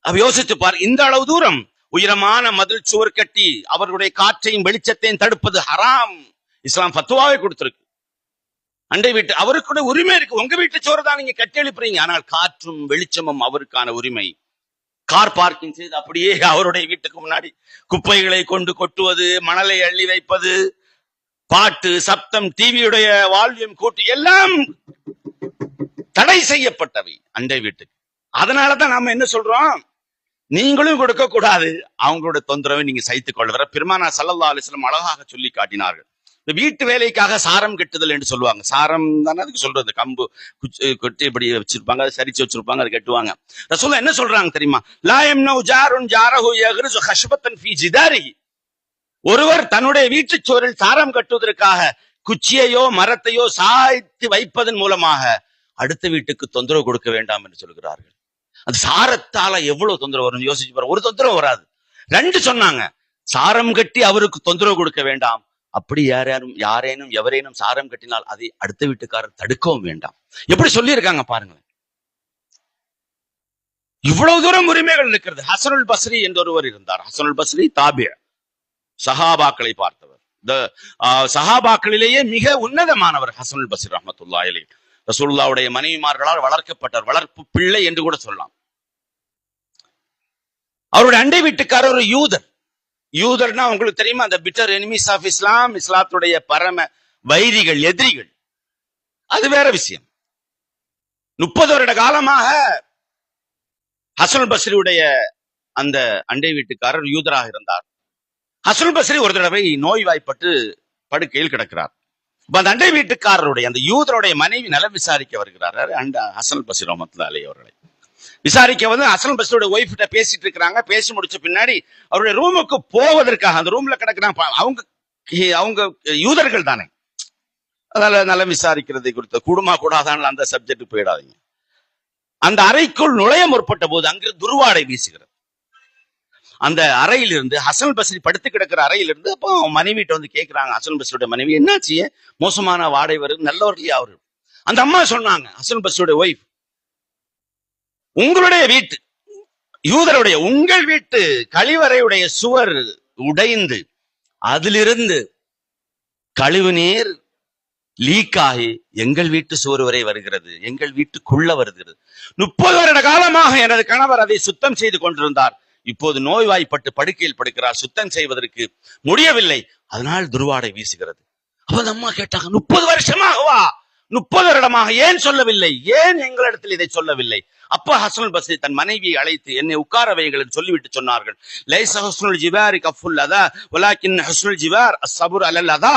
அப்ப யோசித்து பாரு, இந்த அளவு தூரம் உயரமான மதில் சுவர் கட்டி அவர்களுடைய காற்றையும் வெளிச்சத்தையும் தடுப்பது ஹராம். இஸ்லாம் ஃபத்வாவை கொடுத்திருக்கு. அண்டை வீட்டு அவருக்கு உரிமை இருக்கு. உங்க வீட்டு சோறு தான் நீங்க கட்டி எழுப்புறீங்க, ஆனால் காற்றும் வெளிச்சமும் அவருக்கான உரிமை. கார் பார்க்கிங் செய்து அப்படியே அவருடைய வீட்டுக்கு முன்னாடி குப்பைகளை கொண்டு கொட்டுவது, மணலை அள்ளி வைப்பது, பாட்டு சப்தம், டிவியுடைய வால்யூம் கூட்டி எல்லாம் தடை செய்யப்பட்டவை அண்டை வீட்டுக்கு. அதனாலதான் நாம என்ன சொல்றோம், நீங்களும் கொடுக்க கூடாது, அவங்களோட தொந்தரவை நீங்க சைத்துக் கொள்ளுற. பெருமானார் ஸல்லல்லாஹு அலைஹி வஸல்லம் அழகாக சொல்லி காட்டினார்கள். வீட்டு வேலைக்காக சாரம் கட்டுதல் என்று சொல்லுவாங்க. சாரம் தானே அதுக்கு சொல்றது, கம்பு கொட்டி இப்படி வச்சிருப்பாங்க, அதை சரிச்சு வச்சிருப்பாங்க, அதை கட்டுவாங்க. ரசூலுல்லாஹ் என்ன சொல்றாங்க தெரியுமா, லா யம்னு ஜாருன் ஜாரஹு யக்ரிஸு ஹஷ்பத்தன் ஃபீ ஜிதாரிஹி, ஒருவர் தன்னுடைய வீட்டு சுவரில் சாரம் கட்டுவதற்காக குச்சியையோ மரத்தையோ சாய்த்து வைப்பதன் மூலமாக அடுத்த வீட்டுக்கு தொந்தரவு கொடுக்க வேண்டாம் என்று சொல்கிறார்கள். அது சாரத்தால எவ்வளவு தொந்தரவு வரும் யோசிச்சு பாருங்க. ஒரு தொந்தரவு வராது. 2 சொன்னாங்க, சாரம் கட்டி அவருக்கு தொந்தரவு கொடுக்க வேண்டாம், அப்படி யாரேனும் எவரேனும் சாரம் கட்டினால் அதை அடுத்த வீட்டுக்காரர் தடுக்கவும் வேண்டாம். எப்படி சொல்லி இருக்காங்க பாருங்க. இவ்வளவு தூரம் உரிமைகள் இருக்கிறது. ஹசனுல் பஸ்ரி என்ற ஒருவர் இருந்தார். ஹசனுல் பஸ்ரி தாபி, சஹாபாக்களை பார்த்தவர், சஹாபாக்களிலேயே மிக உன்னதமானவர் ஹசனுல் பஸ்ரி ரஹ்மத்துல்லாஹி அலைஹி. ரசூலுல்லாஹ்வுடைய மனைவிமார்களால் வளர்க்கப்பட்டார், வளர்ப்பு பிள்ளை என்று கூட சொல்லலாம். அவருடைய அண்டை வீட்டுக்காரர் ஒரு யூதர். யூதர்னா உங்களுக்கு தெரியுமா, அந்த பிட்டர் எனிமீஸ் ஆஃப் இஸ்லாம், இஸ்லாத்துடைய பரம வைரிகள், எதிரிகள். அது வேற விஷயம். 30 வருட காலமாக ஹசனுல் பஸ்ரியுடைய அந்த அண்டை வீட்டுக்காரர் யூதராக இருந்தார். ஹசனுல் பஸ்ரி ஒரு தடவை நோய்வாய்ப்பட்டு படுக்கையில் கிடக்கிறார். அந்த அண்டை வீட்டுக்காரருடைய அந்த யூதருடைய மனைவி நலம் விசாரிக்க வருகிறார். ஹசனுல் பஸ்ரி ரஹ்மத்துல்லாஹி அலைஹி அவர்களை விசாரிக்க வந்து ஹசனுல் பஸ்ரியோட ஒய்ஃப் கிட்ட பேசிட்டு இருக்கிறாங்க. பேசி முடிச்ச பின்னாடி அவருடைய ரூமுக்கு போவதற்காக, அந்த ரூம்ல கிடக்கிறாங்க, அவங்க யூதர்கள் தானே, அதனால நலம் விசாரிக்கிறதை குறித்த கூடுமா கூடாதான் அந்த சப்ஜெக்ட் போயிடாதீங்க. அந்த அறைக்குள் நுழைய முற்பட்ட போது அங்கு துர்வாடை வீசுகிறது. அந்த அறையிலிருந்து, ஹசனுல் பஸ்ரி படுத்து கிடக்கிற அறையிலிருந்து, அப்போ மனைவிட்ட வந்து கேட்கிறாங்க, ஹசனுல் பஸ்ரியோட மனைவி, என்னாச்சு, மோசமான வாடை வருது, நல்லவர் இல்லையா அவரு? அந்த அம்மா சொன்னாங்க, ஹசனுல் பஸ்ரியோட ஒய்ஃப், உங்களுடைய வீட்டு யூதருடைய உங்கள் வீட்டு கழிவறையுடைய சுவர் உடைந்து அதிலிருந்து கழிவு நீர் லீக் ஆகி எங்கள் வீட்டு சுவர் வரை வருகிறது, எங்கள் வீட்டுக்குள்ள வருகிறது. 30 வருட காலமாக எனது கணவர் அதை சுத்தம் செய்து கொண்டிருந்தார். இப்போது நோய்வாய்ப்பட்டு படுக்கையில் படுக்கிறார். சுத்தம் செய்வதற்கு முடியவில்லை, அதனால் துர்வாடை வீசுகிறது. அப்ப அம்மா கேட்டாங்க, 30 வருஷமாகவா? 30 வருடமாக ஏன் சொல்லவில்லை? ஏன் எங்களிடத்தில் இதை சொல்லவில்லை? அப்பா ஹசனுல் பஸ்ரி தன் மனைவியை அழைத்து என்னை உட்கார வைங்கள் என்று சொல்லிவிட்டு சொன்னார்கள், லைஸ ஹுஸ்னுல் ஜிவாரி கஃபுல் அதா வலாக்கின் ஹுஸ்னுல் ஜிவார் அஸ்ஸபுர் அலல் அதா.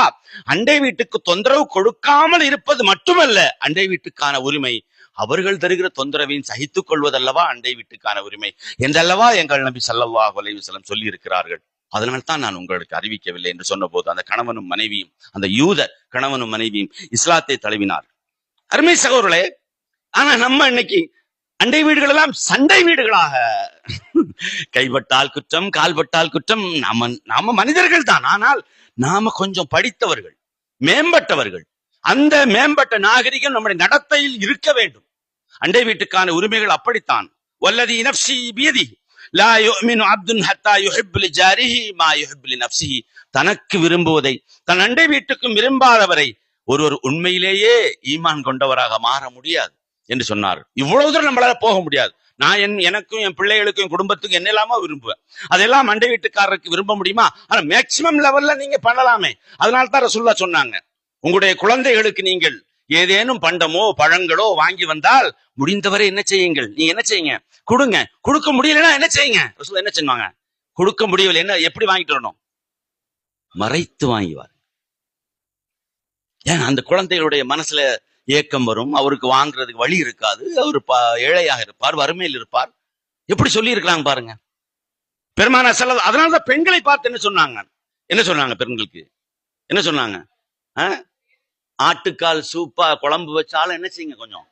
அண்டை வீட்டுக்கு தொந்தரவு கொடுக்காமல் இருப்பது மட்டுமல்ல, அண்டை வீட்டுக்கான உரிமை அவர்கள் தருகிற தொந்தரவையும் சகித்துக் கொள்வதல்லவா அண்டை வீட்டுக்கான உரிமை என்றல்லவா எங்கள் நபி ஸல்லல்லாஹு அலைஹி வஸல்லம் சொல்லி இருக்கிறார்கள். அதனால்தான் நான் உங்களுக்கு அறிவிக்கவில்லை என்று சொன்ன போது அந்த கணவனும் மனைவியும், அந்த யூத கணவனும் மனைவியும் இஸ்லாத்தை தழுவினார். அருமை சகோதரர்களே, ஆனா நம்ம இன்னைக்கு அண்டை வீடுகள் எல்லாம் சண்டை வீடுகளாக, கைப்பட்டால் குற்றம், கால்பட்டால் குற்றம். நாம மனிதர்கள் தான், ஆனால் நாம கொஞ்சம் படித்தவர்கள், மேம்பட்டவர்கள். அந்த மேம்பட்ட நாகரிகம் நம்முடைய நடத்தையில் இருக்க வேண்டும். அண்டை வீட்டுக்கான உரிமைகள் அப்படித்தான். வல்லதி நஃப்ஸி பியதி லா யுமினு அப்துன் ஹத்தா யுஹிப்பு லிஜாரிஹி மா யுஹிப்பு லினஃப்ஸிஹி. தனக்கு விரும்புவதை தன் அண்டை வீட்டுக்கும் விரும்பாதவரை ஒருவர் உண்மையிலேயே ஈமான் கொண்டவராக மாற முடியாது என்று சொன்னார். இவ்வளவு தூரம் நம்மளால போக முடியாது. நான் எனக்கும் என் பிள்ளைகளுக்கும் என் குடும்பத்துக்கும் என்னெல்லாமோ விரும்புவேன், அதெல்லாம் அண்டை வீட்டுக்காரருக்கு விரும்ப முடியுமா? ஆனா மேக்சிமம் லெவல்ல நீங்க பண்ணலாமே. அதனால தான் ரசூலுல்லாஹ் சொன்னாங்க, உங்களுடைய குழந்தைகளுக்கு நீங்கள் ஏதேனும் பண்டமோ பழங்களோ வாங்கி வந்தால் முடிந்தவரை என்ன செய்யுங்கள், நீங்க என்ன செய்யுங்க, கொடுங்க. கொடுக்க முடியலன்னா என்ன செய்யுங்க? ரசூலுல்லாஹ் என்ன செய்வாங்க? கொடுக்க முடியவில்லை என்ன, எப்படி வாங்கிட்டு வரணும்? மறைத்து வாங்கிவார். ஏன் அந்த குழந்தைகளுடைய மனசுல ஏக்கம் வரும், அவருக்கு வாங்குறதுக்கு வழி இருக்காது, அவர் ஏழையாக இருப்பார், வறுமையில் இருப்பார். எப்படி சொல்லி இருக்கிறாங்க பாருங்க பெருமானார் ஸல்லல்லாஹு. அதனாலதான் பெண்களை பார்த்து என்ன சொன்னாங்க? பெண்களுக்கு என்ன சொன்னாங்க? ஆட்டுக்கால் சூப்பா குழம்பு வச்சாலும் என்ன செய்யுங்க, கொஞ்சம்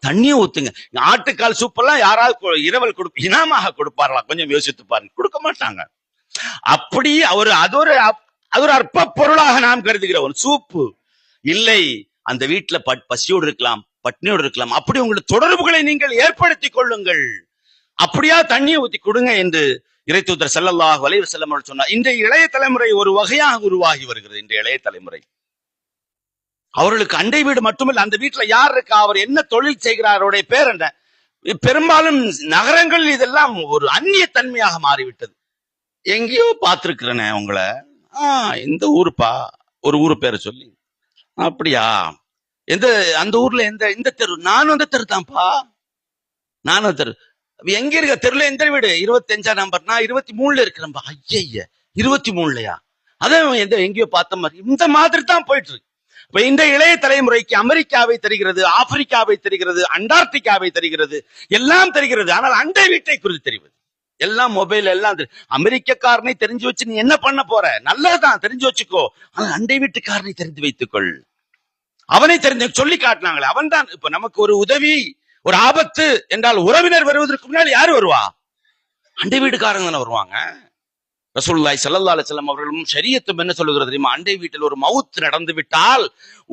தண்ணியை ஊத்துங்க. ஆட்டுக்கால் சூப்பெல்லாம் யாராவது இரவல் இனாமாக கொடுப்பார்களா? கொஞ்சம் யோசித்து பாருங்க, கொடுக்க மாட்டாங்க. அப்படி அது ஒரு அற்ப பொருளாக நாம் கருதுகிற ஒரு சூப்பு இல்லை. அந்த வீட்டுல பசியோடு இருக்கலாம், பட்னியோடு இருக்கலாம். அப்படி உங்களுடைய தொடர்புகளை நீங்கள் ஏற்படுத்திக் கொள்ளுங்கள். அப்படியா தண்ணியை ஊத்தி கொடுங்க என்று இறை தூதர் ஸல்லல்லாஹு அலைஹி வஸல்லம் அவர்கள் சொன்னார். இன்றைய இளைய தலைமுறை ஒரு வகையாக உருவாகி வருகிறது. இன்றைய இளைய தலைமுறை அவர்களுக்கு அண்டை வீடு மட்டுமல்ல, அந்த வீட்டுல யார் இருக்கா, அவர் என்ன தொழில் செய்கிறார், அவருடைய பேர் என்ன. பெரும்பாலும் நகரங்களில் இதெல்லாம் ஒரு அந்நிய தன்மையாக மாறிவிட்டது. எங்கேயோ பார்த்திருக்கிறேனே உங்களை, இந்த ஊருப்பா, ஒரு ஊரு பேரை சொல்லி, அப்படியா, அந்த ஊர்ல இந்த தெரு, நானும் அந்த தெரு தான்ப்பா, நானும் தெரு. எங்க இருக்க தெருல எந்த வீடு? 25ஆம் நம்பர், நான் 23ல இருக்கிறேன்பா. ஐய 23லயா? அதான் எங்கேயோ பார்த்த மாதிரி. இந்த மாதிரி தான் போயிட்டு இருக்கு. இப்ப இந்த இளைய தலைமுறைக்கு அமெரிக்காவை தெரிகிறது, ஆப்பிரிக்காவை தெரிகிறது, அண்டார்டிகாவை தெரிகிறது, எல்லாம் தெரிகிறது. ஆனால் அண்டை வீட்டை குறித்து தெரிவது எல்லாம் மொபைல் எல்லாம். அமெரிக்கக்காரனை தெரிஞ்சு வச்சு நீ என்ன பண்ண போற? நல்லதுதான், தெரிஞ்சு வச்சுக்கோ. ஆனா அண்டை வீட்டுக்காரனை தெரிந்து வைத்துக்கொள். அவனை தெரிந்து சொல்லி காட்டினாங்களே, அவன் தான். இப்ப நமக்கு ஒரு உதவி, ஒரு ஆபத்து என்றால் உறவினர் வருவதற்கு முன்னால் யாரு வருவா? அண்டை வீட்டுக்காரங்க தானே வருவாங்க. ரசூலுல்லாஹி ஸல்லல்லாஹு அலைஹி வஸல்லம் அவர்களும் ஷரியத்தும் என்ன சொல்லுகிறது தெரியுமா? அண்டை வீட்டில் ஒரு மவுத் நடந்து விட்டால்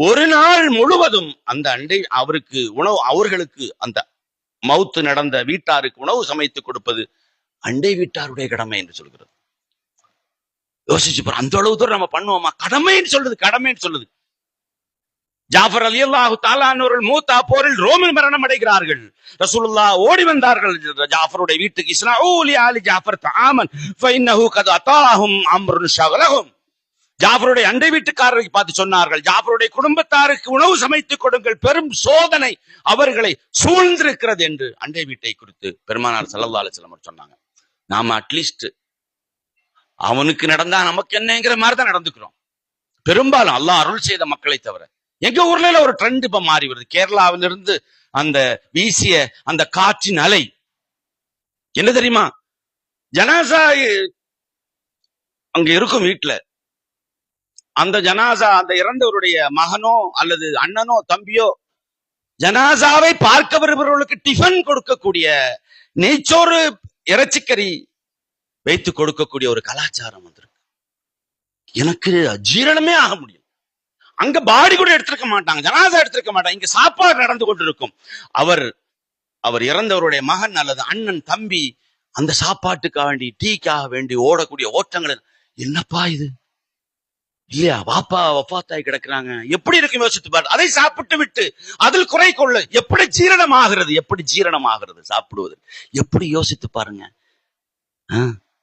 ஒரு நாள் முழுவதும் அந்த அவர்களுக்கு அந்த மவுத் நடந்த வீட்டாருக்கு உணவு சமைத்து கொடுப்பது அண்டை வீட்டாருடைய கடமை என்று சொல்கிறது. யோசிச்சு பாரு, அந்த அளவு தூரம் நம்ம பண்ணுவோமா? கடமைன்னு சொல்லுது. ஜாஃபர் ரலியல்லாஹு தஆலா அன்ஹு மூத்தா போரில் ரோமில் மரணம் அடைகிறார்கள். ரசூலுல்லாஹ் ஓடி வந்தார்கள் ஜாஃபருடைய வீட்டுக்கு. இஸ்னாஊ லி ஆலி ஜாஃபர் தஆமன் ஃபஇன்னஹு கத் அதாஹும் அம்ருன் ஷகலஹும். ஜாஃபருடைய அண்டை வீட்டுக்காரரை பார்த்து சொன்னார்கள், ஜாஃபருடைய குடும்பத்தாருக்கு உணவு சமைத்துக் கொடுங்கள், பெரும் சோதனை அவர்களை சூழ்ந்திருக்கிறது என்று அண்டை வீட்டை குறித்து பெருமானார் ஸல்லல்லாஹு அலைஹி வஸல்லம் சொன்னாங்க. நாம அட்லீஸ்ட் அவனுக்கு நடந்தா நமக்கு என்னங்கிற மாதிரி தான் நடந்துக்கிறோம் பெரும்பாலும், அல்லாஹ் அருள் செய்த மக்களை தவிர. எங்க ஊர்ல ஒரு ட்ரெண்ட் இப்ப மாறி வருது. கேரளாவிலிருந்து அந்த வீசிய அந்த காற்றின் அலை என்ன தெரியுமா? ஜனாசா அங்க இருக்கும் வீட்டுல, அந்த ஜனாசா, அந்த இறந்தவருடைய மகனோ அல்லது அண்ணனோ தம்பியோ ஜனாசாவை பார்க்க வருபவர்களுக்கு டிஃபன் கொடுக்கக்கூடிய, நெய்ச்சோறு இறைச்சிக்கறி வைத்து கொடுக்கக்கூடிய ஒரு கலாச்சாரம் வந்திருக்கு. எனக்கு ஜீரணமே ஆக முடியும். அங்க பாடி கூட எடுத்திருக்க மாட்டாங்க, ஜனாசா எடுத்திருக்க மாட்டாங்க, இங்க சாப்பாடு நடந்து கொண்டிருக்கும். அவர் இறந்தவருடைய மகன் அல்லது அண்ணன் தம்பி அந்த சாப்பாட்டுக்காக வேண்டி, டீக்காக வேண்டி ஓடக்கூடிய ஓட்டங்கள். என்னப்பா இது? இல்லையா? வாப்பா வஃபாத்தாய் கிடக்குறாங்க, எப்படி இருக்கும் யோசித்து பாரு. அதை சாப்பிட்டு விட்டு அதில் குறை கொள்ள எப்படி ஜீரணமாகிறது? எப்படி ஜீரணமாகிறது சாப்பிடுவது? எப்படி யோசித்து பாருங்க.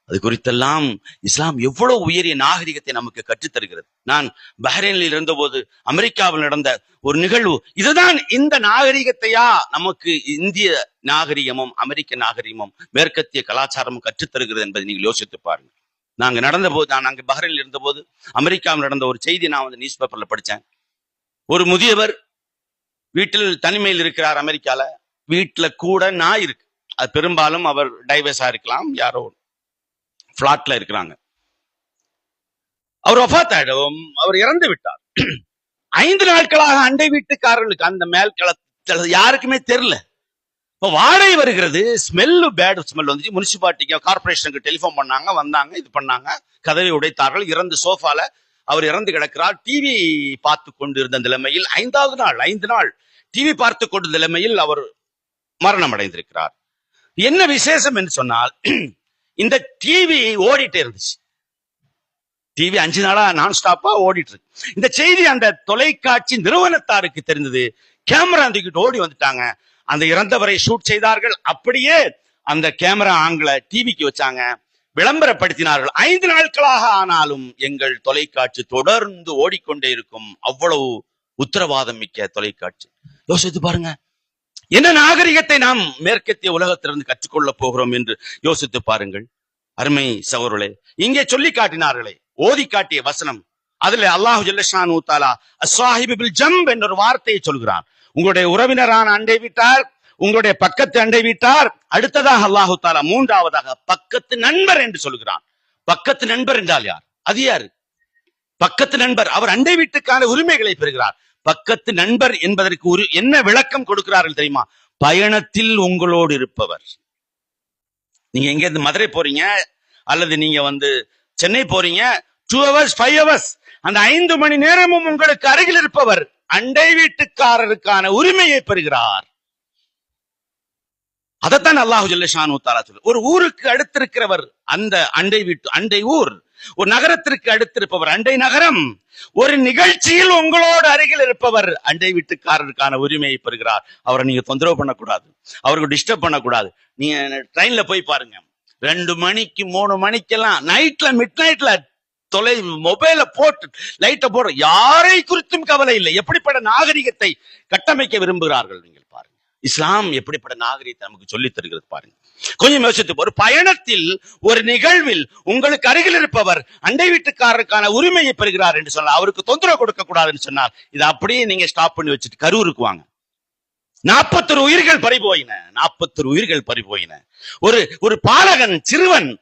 அது குறித்தெல்லாம் இஸ்லாம் எவ்வளவு உயரிய நாகரிகத்தை நமக்கு கற்றுத்தருகிறது. நான் பஹ்ரைனில் இருந்தபோது அமெரிக்காவில் நடந்த ஒரு நிகழ்வு இதுதான். இந்த நாகரிகத்தையா நமக்கு இந்திய நாகரிகமும் அமெரிக்க நாகரிகமும் மேற்கத்திய கலாச்சாரமும் கற்றுத்தருகிறது என்பதை நீங்கள் யோசித்து பாருங்க. நாங்க நடந்த போது, நான் அங்க பஹ்ரைனில் இருந்தபோது அமெரிக்காவில் நடந்த ஒரு செய்தி நான் வந்து நியூஸ் பேப்பர்ல படிச்சேன். ஒரு முதியவர் வீட்டில் தனிமையில் இருக்கிறார். அமெரிக்கால வீட்டுல கூட நாய் இருக்கு. அது பெரும்பாலும் அவர் டைவர்ஸா இருக்கலாம், யாரோ பிளாட்ல இருக்கிறாங்க. அவர் வஃபாத்தாயிடும், அவர் இறந்து விட்டார். 5 நாட்களாக அண்டை வீட்டுக்காரர்களுக்கு அந்த மேல் களத்தில் யாருக்குமே தெரியல. இப்ப வாடகை வருகிறது, ஸ்மெல்லு பேட் ஸ்மெல் வந்துச்சு. முனிசிபாலிட்டிக்கு கார்பரேஷனுக்கு டெலிபோன் பண்ணாங்க, வந்தாங்க, இது பண்ணாங்க, கதவை உடைத்தார்கள். இறந்து சோஃபால அவர் இறந்து கிடக்கிறார். டிவி பார்த்து கொண்டிருந்த நிலைமையில் 5 நாள் டிவி பார்த்து கொண்ட நிலைமையில் அவர் மரணம் அடைந்திருக்கிறார். என்ன விசேஷம் என்று சொன்னால், இந்த டிவி ஓடிட்டே இருந்துச்சு. டிவி 5 நாளா நான் ஸ்டாப்பா ஓடிட்டு இருக்கு. இந்த செய்தி அந்த தொலைக்காட்சி நிறுவனத்தாருக்கு தெரிந்தது. கேமரா தூக்கிட்டு ஓடி வந்துட்டாங்க. அந்த இறந்தவரை ஷூட் செய்தார்கள். அப்படியே அந்த கேமரா ஆங்கில டிவிக்கு வச்சாங்க, விளம்பரப்படுத்தினார்கள். 5 நாட்களாக ஆனாலும் எங்கள் தொலைக்காட்சி தொடர்ந்து ஓடிக்கொண்டே இருக்கும். அவ்வளவு உத்தரவாதம் மிக்க தொலைக்காட்சி. யோசித்து பாருங்க, என்ன நாகரிகத்தை நாம் மேற்கத்திய உலகத்திலிருந்து கற்றுக்கொள்ள போகிறோம் என்று யோசித்து பாருங்கள். அருமை சகோதரர்களே, இங்கே சொல்லி காட்டினார்களே, ஓதி காட்டிய வசனம், அதுல அல்லாஹு ஜல்லஷானு தஆலா அஸ்ஸாஹிபு பில் ஜம்ப் என்ற ஒரு வார்த்தையை சொல்கிறான். உங்களுடைய உறவினரான அண்டை வீட்டார், உங்களுடைய பக்கத்து அண்டை வீட்டார், அடுத்ததாக அல்லாஹு தஆலா மூன்றாவதாக பக்கத்து நண்பர் என்று சொல்கிறான். பக்கத்து நண்பர் என்றால் யார்? அது யாரு? பக்கத்து நண்பர். அவர் அண்டை வீட்டுக்கான உரிமைகளை பெறுகிறார். பக்கத்து நண்பர் என்பதற்கு ஒரு என்ன விளக்கம் கொடுக்கிறார்கள் தெரியுமா? பயணத்தில் உங்களோடு இருப்பவர். நீங்க எங்க இருந்து மதுரை போறீங்க அல்லது நீங்க வந்து சென்னை போறீங்க, 2 hours 5 hours, அந்த 5 மணி நேரமும் உங்களுக்கு அருகில் இருப்பவர் அண்டை வீட்டுக்காரருக்கான உரிமையை பெறுகிறார். அதைத்தான் அல்லாஹு ஜல்லஷானு தஆலா சொல்றார். ஒரு ஊருக்கு அடுத்திருக்கிறவர் அந்த அண்டை ஊர், ஒரு நகரத்திற்கு அடுத்திருப்பவர் அண்டை நகரம், ஒரு நிகழ்ச்சியில் உங்களோடு அருகில் இருப்பவர் அண்டை வீட்டுக்காரருக்கான உரிமையை பெறுகிறார். அவரை நீங்க தொந்தரவு பண்ணக்கூடாது, அவருக்கு டிஸ்டர்ப் பண்ணக்கூடாது. நீங்க ட்ரெயின்ல போய் பாருங்க, 2 மணிக்கு 3 மணிக்கெல்லாம் நைட்ல மிட் நைட்ல மொபைல போட்டு லைட்ட போடுற யாரை குறித்தும் கவலை இல்லை. எப்படிப்பட்ட நாகரிகத்தை கட்டமைக்க விரும்புகிறார்கள் நீங்கள் பாருங்க. இஸ்லாம் எப்படிப்பட்ட நாகரிகத்தை நமக்கு சொல்லித் தருகிறது பாருங்க. கொஞ்சம் யோசித்து, ஒரு பயணத்தில் ஒரு நிகழ்வில் உங்களுக்கு அருகில் இருப்பவர் அண்டை வீட்டுக்காரருக்கான உரிமையை பெறுகிறார் என்று சொன்னால், அவருக்கு தொந்தரவு கொடுக்க கூடாதுன்னு சொன்னால், இதை அப்படியே நீங்க ஸ்டாப் பண்ணி வச்சுட்டு கரூருக்கு வாங்க. 41 உயிர்கள் பறிபோயின. 41 உயிர்கள் பறிபோயின. ஒரு பாலகன், சிறுவன்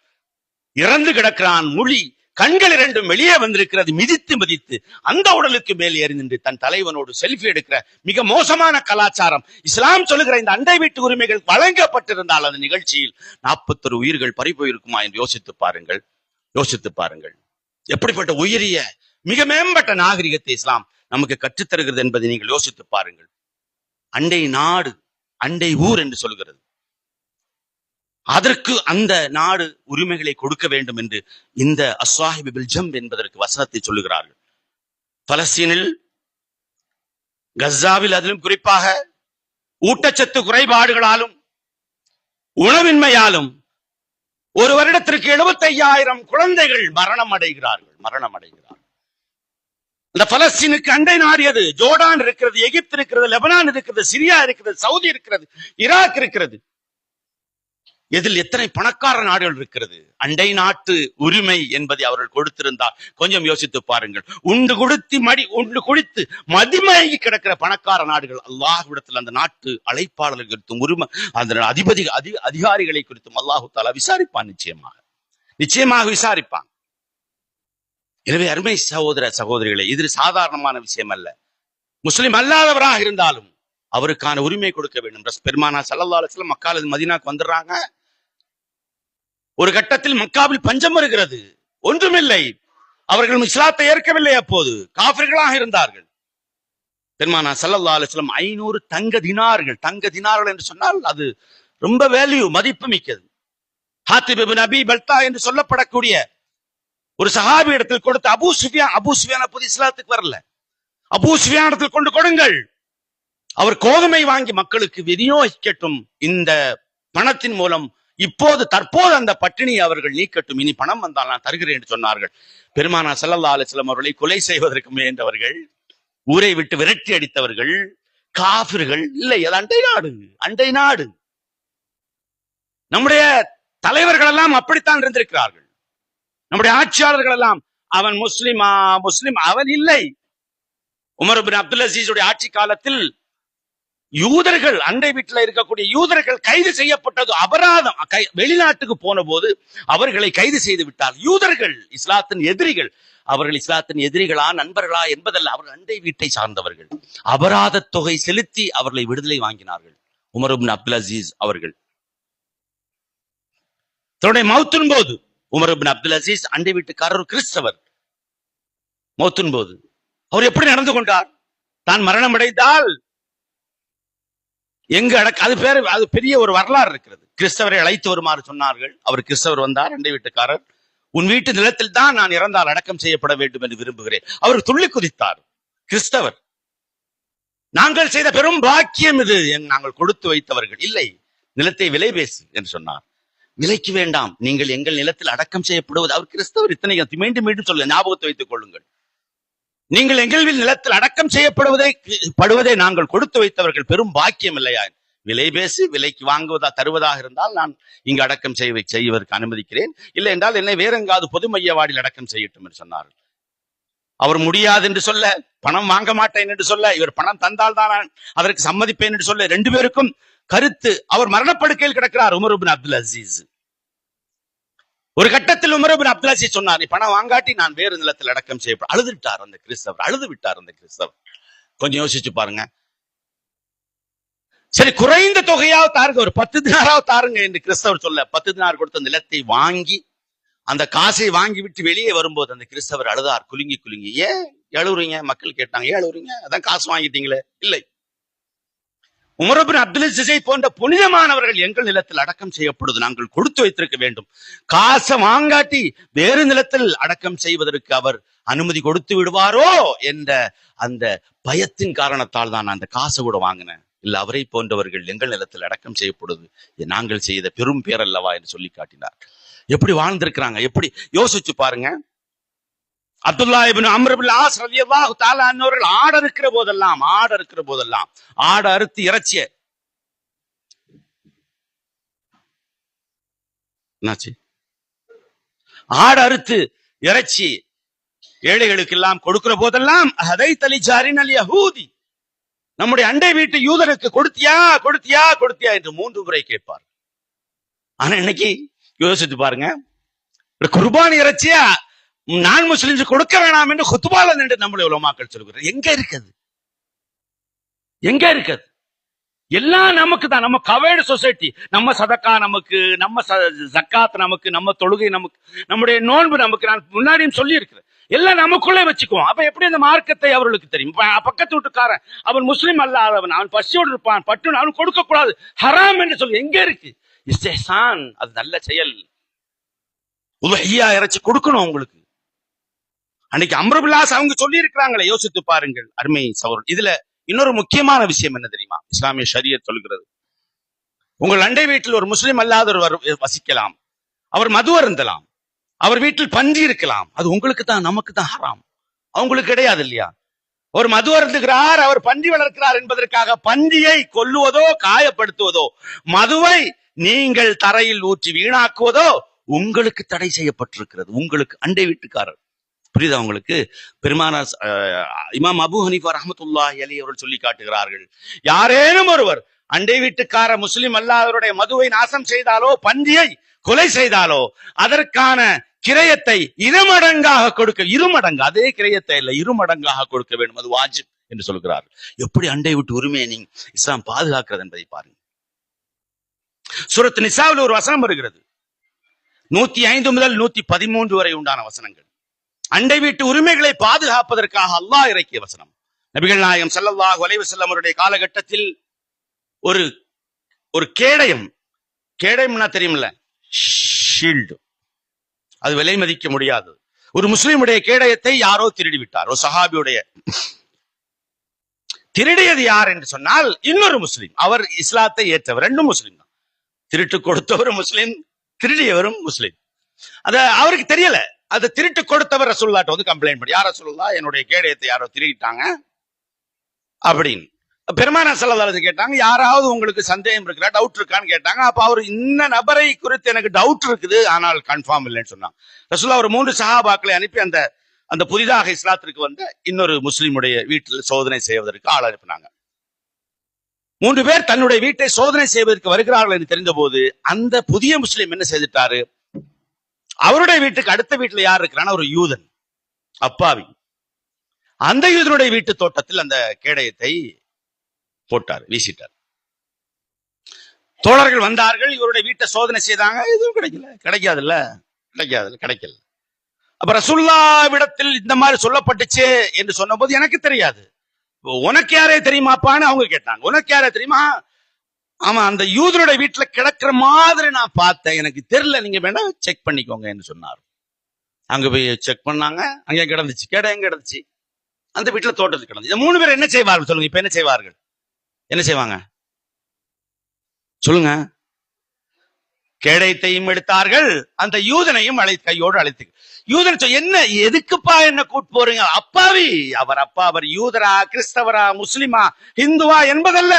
இறந்து கிடக்கிறான். மொழி கண்கள் 2 வெளியே வந்திருக்கிறது. மிதித்து அந்த உடலுக்கு மேல் ஏறி நின்று தன் தலைவனோடு செல்ஃபி எடுக்கிற மிக மோசமான கலாச்சாரம். இஸ்லாம் சொல்லுகிற இந்த அண்டை வீட்டு உரிமைகள் வழங்கப்பட்டிருந்தால் அந்த நிகழ்ச்சியில் 41 உயிர்கள் பறிபோயிருக்குமா என்று யோசித்து பாருங்கள். யோசித்து பாருங்கள், எப்படிப்பட்ட உயரிய மிக மேம்பட்ட நாகரிகத்தை இஸ்லாம் நமக்கு கற்றுத்தருகிறது என்பதை நீங்கள் யோசித்து பாருங்கள். அண்டை நாடு, அண்டை ஊர் என்று சொல்கிறது. அதற்கு அந்த நாடு உரிமைகளை கொடுக்க வேண்டும் என்று இந்த அஸ்ஸாஹிபு பில் ஜம்ப் என்பதற்கு வசனத்தை சொல்லுகிறார்கள். பலஸ்தீனில், கஸாவில், அதிலும் குறிப்பாக ஊட்டச்சத்து குறைபாடுகளாலும் உணவின்மையாலும் ஒரு வருடத்திற்கு 75,000 குழந்தைகள் மரணம் அடைகிறார்கள். இந்த பலஸ்தீனுக்கு அண்டை நாடு எது? ஜோர்டான் இருக்கிறது, எகிப்து இருக்கிறது, லெபனான் இருக்கிறது, சிரியா இருக்கிறது, சவுதி இருக்கிறது, ஈராக் இருக்கிறது. இதில் எத்தனை பணக்கார நாடுகள் இருக்கிறது. அண்டை நாட்டு உரிமை என்பதை அவர்கள் கொடுத்திருந்தால் கொஞ்சம் யோசித்து பாருங்கள். உண்டு குடித்து மதிமயங்கி கிடக்கிற பணக்கார நாடுகள் அல்லாஹ்விடத்தில் அந்த நாட்டு அழைப்பாளர்கள் குறித்தும் உரிமை அந்த அதிகாரிகளை குறித்தும் அல்லாஹு தஆலா விசாரிப்பான். நிச்சயமாக விசாரிப்பான். எனவே அருமை சகோதர சகோதரிகளை, இது சாதாரணமான விஷயம் அல்ல. முஸ்லிம் அல்லாதவராக இருந்தாலும் அவருக்கான உரிமை கொடுக்க வேண்டும். பெருமானா ஸல்லல்லாஹு அலைஹி வஸல்லம் மக்காவிலிருந்து மதீனாவுக்கு வந்துடுறாங்க. ஒரு கட்டத்தில் மக்காவில் பஞ்சம் வருகிறது, ஒன்றுமில்லை. அவர்கள் இஸ்லாத்தை ஏற்கவில்லை, அப்போது காஃபிர்களாக இருந்தார்கள். பெருமானா ஸல்லல்லாஹு அலைஹி வஸல்லம் 500 தங்க தினார்கள் என்று சொன்னால் அது ரொம்ப வேல்யூ, மதிப்பு மிக்கது. ஹாத்திப் இப்னு அபி பல்தா என்று சொல்லப்படக்கூடிய ஒரு சஹாபி இடத்தில் கொடுத்து அபூ சுஃபியான் அப்போது இஸ்லாத்துக்கு வரல. அபூ சுஃபியான் இடத்தில் கொண்டு கொடுங்கள், அவர் கோதுமை வாங்கி மக்களுக்கு விநியோகிக்கட்டும், இந்த பணத்தின் மூலம் தற்போது அந்த பட்டினியை அவர்கள் நீக்கட்டும், இனி பணம் வந்தால் நான் தருகிறேன் என்று சொன்னார்கள். பெருமானா ஸல்லல்லாஹு அலைஹி வஸல்லம் அவர்களை கொலை செய்வதற்கு முயன்றவர்கள், ஊரை விட்டு விரட்டி அடித்தவர்கள் காஃபிர்கள் இல்லை, அது அண்டை நாடு. நம்முடைய தலைவர்கள் எல்லாம் அப்படித்தான் இருந்திருக்கிறார்கள். நம்முடைய ஆட்சியாளர்கள் எல்லாம் அவன் முஸ்லிம் அவன் இல்லை. உமர் இப்னு அப்துல் அசீஸுடைய ஆட்சி காலத்தில் யூதர்கள், அண்டை வீட்டில் இருக்கக்கூடிய யூதர்கள் கைது செய்யப்பட்டது அபராதம். வெளிநாட்டுக்கு போன போது அவர்களை கைது செய்து விட்டார். யூதர்கள் இஸ்லாத்தின் எதிரிகள். அவர்கள் இஸ்லாத்தின் எதிரிகளா நண்பர்களா என்பதல்ல, அவர்கள் அண்டை வீட்டை சார்ந்தவர்கள். அபராத தொகை செலுத்தி அவர்களை விடுதலை வாங்கினார்கள் உமர் இப்னு அப்துல் அசீஸ் அவர்கள். தன்னுடைய மௌத்தின் போது உமர் இப்னு அப்துல் அசீஸ் அண்டை வீட்டுக்காரர் கிறிஸ்தவர். மௌத்தின் போது அவர் எப்படி நடந்து கொண்டார்? தான் மரணம் அடைந்தால் எங்க அது பெரிய ஒரு வரலாறு இருக்கிறது. கிறிஸ்தவரை அழைத்து வருமாறு சொன்னார்கள். அவர் கிறிஸ்தவர் வந்தார். அண்டை வீட்டுக்காரர், உன் வீட்டு நிலத்தில் தான் நான் இறந்தால் அடக்கம் செய்யப்பட வேண்டும் என்று விரும்புகிறேன். அவர் துள்ளி குதித்தார். கிறிஸ்தவர், நாங்கள் செய்த பெரும் பாக்கியம் இது, நாங்கள் கொடுத்து வைத்தவர்கள் இல்லை, நிலத்தை விலை பேசு என்று சொன்னார். விலைக்கு வேண்டாம், நீங்கள் எங்கள் நிலத்தில் அடக்கம் செய்யப்படுவது. அவர் கிறிஸ்தவர். இத்தனை மீண்டும் மீண்டும் சொல்ல ஞாபகத்தை வைத்துக் கொள்ளுங்கள். நீங்கள் எங்கள் நிலத்தில் அடக்கம் செய்யப்படுவதை நாங்கள் கொடுத்து வைத்தவர்கள், பெரும் பாக்கியம் இல்லையா? விலை பேசி விலைக்கு தருவதாக இருந்தால் நான் இங்கு அடக்கம் செய்வதற்கு அனுமதிக்கிறேன், இல்லை என்றால் என்னை வேற எங்காவது பொது மையவாடியில் அடக்கம் செய்யட்டும் என்று சொன்னார்கள். அவர் முடியாது என்று சொல்ல, பணம் வாங்க மாட்டேன் என்று சொல்ல, இவர் பணம் தந்தால் தான் நான் அதற்கு சம்மதிப்பேன் என்று சொல்ல, ரெண்டு பேருக்கும் கருத்து. அவர் மரணப்படுக்கையில் கிடக்கிறார் உமர் இப்னு அப்துல் அசீஸ். ஒரு கட்டத்தில் உமர் இப்னு அப்துல் அசீஸ் சொன்னார், நீ பணம் வாங்காட்டி நான் வேறு நிலத்தில் அடக்கம் செய்யப்படும். அழுது விட்டார் அந்த கிறிஸ்தவர். கொஞ்சம் யோசிச்சு பாருங்க. சரி, குறைந்த தொகையாவது தாருங்க, ஒரு 10 தினாராவது தாருங்க என்று கிறிஸ்தவர் சொல்ல, 10 தினார் கொடுத்த நிலத்தை வாங்கி அந்த காசை வாங்கி விட்டு வெளியே வரும்போது அந்த கிறிஸ்தவர் அழுதார், குலுங்கி. ஏன் எழுவுறீங்க? மக்கள் கேட்டாங்க, ஏன் எழுவுறீங்க? அதான் காசு வாங்கிட்டீங்களே. இல்லை, உமர் இப்னு அப்துல் அசீஸை போன்ற புனிதமானவர்கள் எங்கள் நிலத்தில் அடக்கம் செய்யப்படுவது நாங்கள் கொடுத்து வைத்திருக்க வேண்டும். காசை வாங்காட்டி வேறு நிலத்தில் அடக்கம் செய்வதற்கு அவர் அனுமதி கொடுத்து விடுவாரோ என்ற அந்த பயத்தின் காரணத்தால் தான் அந்த காசை கூட வாங்கினேன். இல்ல, அவரை போன்றவர்கள் எங்கள் நிலத்தில் அடக்கம் செய்யப்படுவது நாங்கள் செய்த பெரும் பேரல்லவா என்று சொல்லி காட்டினார். எப்படி வாழ்ந்திருக்கிறாங்க, எப்படி யோசிச்சு பாருங்க. அப்துல்லா இப்னு அம்ர் இப்னு ஆஸ் ரலியல்லாஹு தஆலா அன்ஹு ஆடு இருக்கிற போதெல்லாம் ஆடு அறுத்து இறைச்சிய ஆடு அறுத்து இறைச்சி ஏழைகளுக்கு எல்லாம் கொடுக்கிற போதெல்லாம் அதை தலிஜாரின் அல் யஹூதி, நம்முடைய அண்டை வீட்டு யூதனுக்கு கொடுத்தியா என்று 3 முறை கேட்பார். ஆனா இன்னைக்கு யோசிச்சு பாருங்க, குர்பானி இறைச்சியா நான் முஸ்லிம்ஸ் கொடுக்க வேணாம் என்று குத்துபால நின்று நம்முடைய உலமாக்கள் சொல்கிறார். எங்க இருக்குது? எல்லாம் நமக்கு தான். நம்ம கவேர்டு சொசைட்டி, நம்ம சதக்கா நமக்கு, நம்ம ஜக்காத் நமக்கு, நம்ம தொழுகை நமக்கு, நம்முடைய நோன்பு நமக்கு. நான் முன்னாடியும் சொல்லி இருக்கிறேன், எல்லாம் நமக்குள்ளே வச்சுக்குவோம். அப்ப எப்படி அந்த மார்க்கத்தை அவர்களுக்கு தெரியும்? பக்கத்து வீட்டுக்காரன் அவன் முஸ்லிம் அல்லாதவன், அவன் பசியோடு இருப்பான், பட்டு அவன் கொடுக்க கூடாது, ஹராம் என்று சொல்லி எங்க இருக்கு? இஸ்திஹ்சான், அது நல்ல செயல். உலஹியா இறைச்சி கொடுக்கணும் உங்களுக்கு. அன்னைக்கு அம்ர் இப்னு ஆஸ் அவங்க சொல்லி இருக்கிறாங்களே, யோசித்து பாருங்கள் அருமை சகோதரர். இதுல இன்னொரு முக்கியமான விஷயம் என்ன தெரியுமா? இஸ்லாமிய ஷரியத் சொல்கிறது, உங்கள் அண்டை வீட்டில் ஒரு முஸ்லிம் அல்லாதவர் வசிக்கலாம், அவர் மது அருந்தலாம், அவர் வீட்டில் பன்றி இருக்கலாம், அது உங்களுக்கு தான், நமக்கு தான் ஹராம், அவங்களுக்கு கிடையாது இல்லையா? ஒரு மது அருந்துகிறார், அவர் பன்றி வளர்க்கிறார் என்பதற்காக பன்றியை கொல்லுவதோ காயப்படுத்துவதோ, மதுவை நீங்கள் தரையில் ஊற்றி வீணாக்குவதோ உங்களுக்கு தடை செய்யப்பட்டிருக்கிறது. உங்களுக்கு அண்டை வீட்டுக்காரர், புரியுதா உங்களுக்கு? பெருமானார் இமாம் அபூ ஹனீஃபா ரஹ்மத்துல்லாஹி அலைஹி அவர்கள் சொல்லி காட்டுகிறார்கள், யாரேனும் ஒருவர் அண்டை வீட்டுக்கார முஸ்லிம் அல்லாதவருடைய மதுவை நாசம் செய்தாலோ, பன்றியை கொலை செய்தாலோ, அதற்கான கிரயத்தை இருமடங்காக கொடுக்க, இருமடங்கு, அதே கிரயத்தை இல்ல, இருமடங்காக கொடுக்க வேண்டும். அது வாஜிப் என்று சொல்கிறார். எப்படி அண்டை வீட்டு உரிமையை நீங்க இஸ்லாம் பாதுகாக்கிறது என்பதை பாருங்க. சூரத் நிசாவில் ஒரு வசனம் வருகிறது, 105 முதல் 113 வரை உண்டான வசனங்கள். அண்டை வீட்டு உரிமைகளை பாதுகாப்பதற்காக அல்லாஹ் இறக்கிய வசனம். நபிகள் நாயகம் ஸல்லல்லாஹு அலைஹி வஸல்லம் அவருடைய காலகட்டத்தில் ஒரு கேடயம்னா தெரியுமில்ல, ஷீல்டு, அது விலை மதிக்க முடியாதது. ஒரு முஸ்லிமுடைய கேடயத்தை யாரோ திருடி விட்டார். ஒரு சஹாபியுடைய. திருடியது யார் என்று சொன்னால் இன்னொரு முஸ்லிம். அவர் இஸ்லாத்தை ஏற்றவர். ரெண்டும் முஸ்லிம் தான். திருட்டு கொடுத்தவரும் முஸ்லிம், திருடியவரும் முஸ்லிம். அத அவருக்கு தெரியல. அதை திருட்டு கொடுத்தவர் ரசூலுல்லாஹ்ட்ட வந்து கம்ப்ளைண்ட் பண்ணி, யார் ரசூலுல்லாஹ், என்னுடைய கேடயத்தை யாரோ திருடிட்டாங்க அப்படின்னு. பெருமானார் ஸல்லல்லாஹு அலைஹி வஸல்லம் கேட்டாங்க, யாராவது உங்களுக்கு சந்தேகம் இருக்கிறா, டவுட் இருக்கான்னு கேட்டாங்க. அப்ப அவர் இந்த நபரை குறித்து எனக்கு டவுட் இருக்குது, ஆனால் கன்ஃபார்ம் இல்லைன்னு சொன்னாங்க. ரசூலுல்லாஹ் ஒரு 3 சஹாபாக்களை அனுப்பி அந்த புதிதாக இஸ்லாத்திற்கு வந்த இன்னொரு முஸ்லிமுடைய வீட்டில் சோதனை செய்வதற்கு ஆள் அனுப்பினாங்க. 3 பேர் தன்னுடைய வீட்டை சோதனை செய்வதற்கு வருகிறார்கள் என்று தெரிந்த போது அந்த புதிய முஸ்லிம் என்ன செய்துட்டாரு, அவருடைய வீட்டுக்கு அடுத்த வீட்டுல யார் இருக்கிறான்னு ஒரு யூதன், அப்பாவி, அந்த யூதனுடைய வீட்டு தோட்டத்தில் அந்த கேடயத்தை போட்டார், வீசிட்டார். தோழர்கள் வந்தார்கள், இவருடைய வீட்டை சோதனை செய்தாங்க, எதுவும் கிடைக்கல. அப்ப ரசூலுல்லாஹ்விடத்தில் இந்த மாதிரி சொல்லப்பட்டுச்சு என்று சொன்ன போது எனக்கு தெரியாது, உனக்கு யாரே தெரியுமாப்பான்னு அவங்க கேட்டாங்க. உனக்கு யாரே தெரியுமா? ஆமா, அந்த யூதனுடைய வீட்டுல கிடக்கிற மாதிரி நான் பார்த்தேன், எனக்கு தெரியல, நீங்க வேணா செக் பண்ணிக்கோங்க என்று சொன்னார். அங்க போய் செக் பண்ணாங்க, அங்கே கிடந்துச்சு, கேடயம் கிடந்துச்சு, அந்த வீட்டுல தோட்டத்தில் கிடந்துச்சு. இந்த 3 பேர் என்ன செய்வார்கள் சொல்லுங்க? இப்ப என்ன செய்வார்கள்? என்ன செய்வாங்க சொல்லுங்க? கேடயத்தையும் எடுத்தார்கள், அந்த யூதனையும் கையோடு அழைத்து. யூதன் என்ன, எதுக்குப்பா என்ன கூட்டு போறீங்க? அப்பாவி, அவர் யூதரா, கிறிஸ்தவரா, முஸ்லிமா, இந்துவா என்பதல்ல,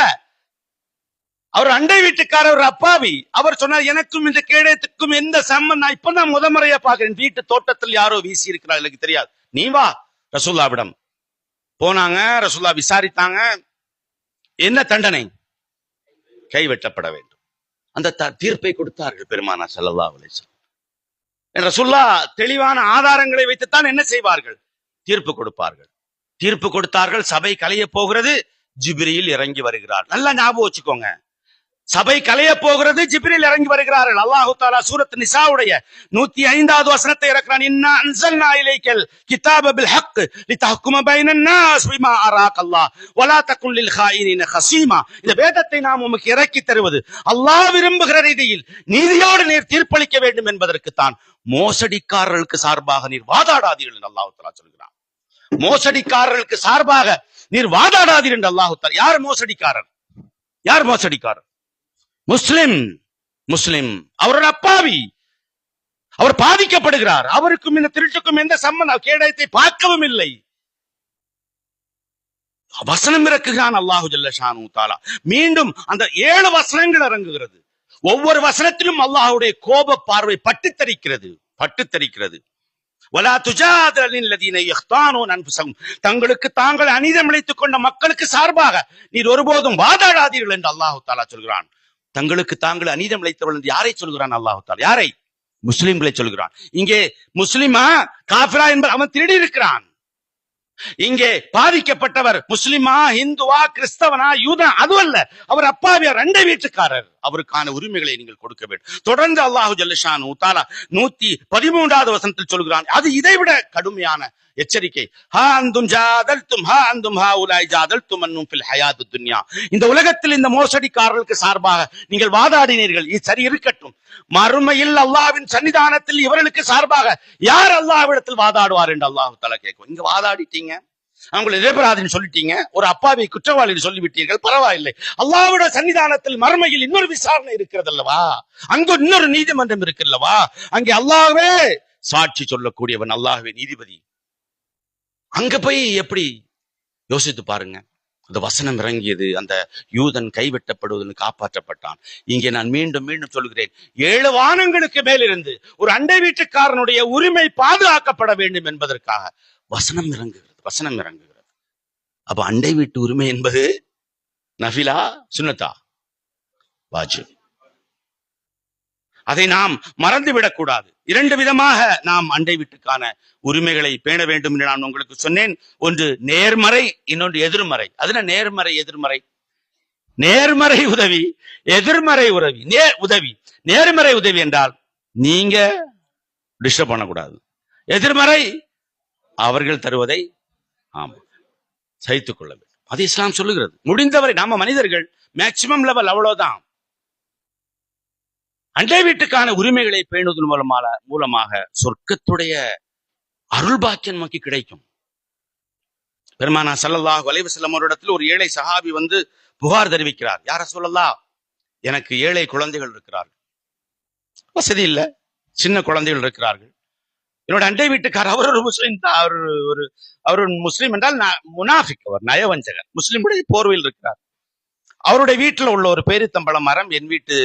அவர் அண்டை வீட்டுக்காரர், ஒரு அப்பாவி. அவர் சொன்னார், எனக்கும் இந்த கேடயத்துக்கும் எந்த சம்பந்தம், நான் இப்பதான் முதமுறையா பாக்குறேன், வீட்டு தோட்டத்தில் யாரோ வீசி இருக்கிறார், எனக்கு தெரியாது, நீ வா ரசூலுல்லாஹ்விடம். போனாங்க, ரசூலுல்லாஹ் விசாரித்தாங்க. என்ன தண்டனை? கை வெட்டப்பட வேண்டும். அந்த தீர்ப்பை கொடுத்தார்கள் பெருமானார் ஸல்லல்லாஹு அலைஹி வஸல்லம். ரசூலுல்லாஹ் தெளிவான ஆதாரங்களை வைத்துத்தான் என்ன செய்வார்கள்? தீர்ப்பு கொடுப்பார்கள். தீர்ப்பு கொடுத்தார்கள். சபை கலைய போகிறது, ஜிப்ரீல் இறங்கி வருகிறார். நல்லா ஞாபகம் வச்சுக்கோங்க, சபை கலைய போகிறது, ஜிப்ரீல் இறங்கி வருகிறார்கள். அல்லாஹ் தஆலா சூரத் நிசாவுடைய 105வது வசனத்தை இறக்குறான். இன்னா அன்ஸல்னா இலைக்கல் கிதாப பில் ஹக் லிதஹ்கும பைனன் நாஸ் பிமா அராகல்லாஹ் வலா தகுல் லில் காயினின ஹஸீமா. இந்த வேதத்தை நாம் உமக்கு இறக்கி தருவது அல்லாஹ் விரும்புகிற ரீதியில் நீதியோடு நீர் தீர்ப்பளிக்க வேண்டும் என்பதற்கு தான். மோசடிக்காரர்களுக்கு சார்பாக நீர் வாதாடாதீர்கள் என்று அல்லாஹ் தஆலா சொல்கிறான். மோசடிக்காரர்களுக்கு சார்பாக நீர் வாதாடாதீர்கள் என்று அல்லாஹ் தஆலா. யார் மோசடிக்காரர்? யார் மோசடிக்காரர்? முஸ்லிம். அவரோட அப்பாவி, அவர் பாதிக்கப்படுகிறார். அவருக்கும் இந்த திருட்டுக்கும் எந்த சம்பந்தம், கேடயத்தை பார்க்கவும் இல்லை. வசனம் இறக்குகிறான் அல்லாஹு ஜல்ல ஷானு தஆலா. மீண்டும் அந்த 7 வசனங்கள் இறங்குகிறது. ஒவ்வொரு வசனத்திலும் அல்லாஹ்வுடைய கோப பார்வை பட்டுத்தரிக்கிறது. வலா துஜாதிலில் லதீன யக்தானூன அன்ஃபுஸஹும், தங்களுக்கு தாங்கள் அநீதம் இழைத்துக் கொண்ட மக்களுக்கு சார்பாக நீர் ஒருபோதும் வாதாடாதீர்கள் என்று அல்லாஹ் தஆலா சொல்கிறான். தங்களுக்கு தாங்கள் அநீதம் இழைத்தவர்கள் என்று யாரை சொல்கிறான் அல்லாஹ் தஆலா? யாரை? முஸ்லிம்களை சொல்கிறான். இங்கே முஸ்லிமா காஃபிரா என்பது அவன் திருடி இருக்கிறான். இங்கே பாதிக்கப்பட்டவர் முஸ்லிமா, இந்துவா, கிறிஸ்தவனா, யூதா, அதுவல்ல, அவர் அப்பாவியார், அண்டை வீட்டுக்காரர். அவருக்கான உரிமைகளை நீங்கள் கொடுக்க வேண்டும். தொடர்ந்து அல்லாஹு ஜல்ல ஷானு தஆலா 113வது வசனத்தில் சொல்கிறான். அது இதைவிட கடுமையான எச்சரிக்கை. இந்த உலகத்தில் இந்த மோசடிக்காரர்களுக்கு சார்பாக நீங்கள் வாதாடினீர்கள், இது சரி இருக்கட்டும். மறுமையில் அல்லாஹ்வின் சன்னிதானத்தில் இவர்களுக்கு சார்பாக யார் அல்லாஹ்விடத்தில் வாதாடுவார் என்று அல்லாஹ் தஆலா கேட்கும். இங்க வாதாடிட்டீங்க, அவங்களை நிரபராதின்னு சொல்லிட்டீங்க, ஒரு அப்பாவி குற்றவாளின்னு சொல்லிவிட்டீர்கள், பரவாயில்லை. அல்லாஹ்வுடைய சன்னிதானத்தில் மறுமையில் இன்னொரு விசாரணை இருக்கிறது அல்லவா, அங்கு இன்னொரு நீதிமன்றம் இருக்கிறல்லவா, அங்கே அல்லாஹ்வே சாட்சி சொல்லக்கூடியவன், அல்லாஹ்வே நீதிபதி. அங்க போய் எப்படி யோசித்து பாருங்க. அந்த வசனம் இறங்கியது, அந்த யூதன் கைவிட்டப்படுவதற்கு காப்பாற்றப்பட்டான். இங்கே நான் மீண்டும் சொல்கிறேன், 7 வானங்களுக்கு மேலிருந்து ஒரு அண்டை வீட்டுக்காரனுடைய உரிமை பாதுகாக்கப்பட வேண்டும் என்பதற்காக வசனம் இறங்குகிறது. அப்ப அண்டை வீட்டு உரிமை என்பது நஃபிலா, சுன்னத்தா, வாஜிப். அதை நாம் மறந்துவிடக் கூடாது. 2 விதமாக நாம் அண்டை வீட்டுக்கான உரிமைகளை பேண வேண்டும் என்று நான் உங்களுக்கு சொன்னேன். ஒன்று நேர்மறை, இன்னொன்று எதிர்மறை. அதுல நேர்மறை எதிர்மறை. நேர்மறை உதவி, எதிர்மறை உதவி. நேர்மறை உதவி என்றால் நீங்க டிஸ்டர்ப் பண்ணக்கூடாது. எதிர்மறை அவர்கள் தருவதை சகித்துக் கொள்ள வேண்டும். அது இஸ்லாம் சொல்லுகிறது. முடிந்தவரை நாம மனிதர்கள் மேக்சிமம் லெவல் அவ்வளவுதான். அண்டை வீட்டுக்கான உரிமைகளை பேணுவதன் மூலமாக சொர்க்கத்துடைய அருள் பாக்கியம் நமக்கு கிடைக்கும். பெருமானா ஸல்லல்லாஹு அலைஹி வஸல்லம் அவரிடத்தில் ஒரு ஏழை சஹாபி வந்து புகார் தெரிவிக்கிறார். யா ரசூலல்லாஹ், எனக்கு ஏழை குழந்தைகள் இருக்கிறார்கள், வசதி இல்ல, சின்ன குழந்தைகள் இருக்கிறார்கள். என்னோட அண்டை வீட்டுக்காரர் அவர் ஒரு முஸ்லீம் தான், அவர் முஸ்லீம் என்றால் முனாஃபிக், அவர் நயவஞ்சகர், முஸ்லீமுடைய போர்வையில் இருக்கிறார். அவருடைய வீட்டில் உள்ள ஒரு பேரித்தம்பழ மரம் என் வீட்டு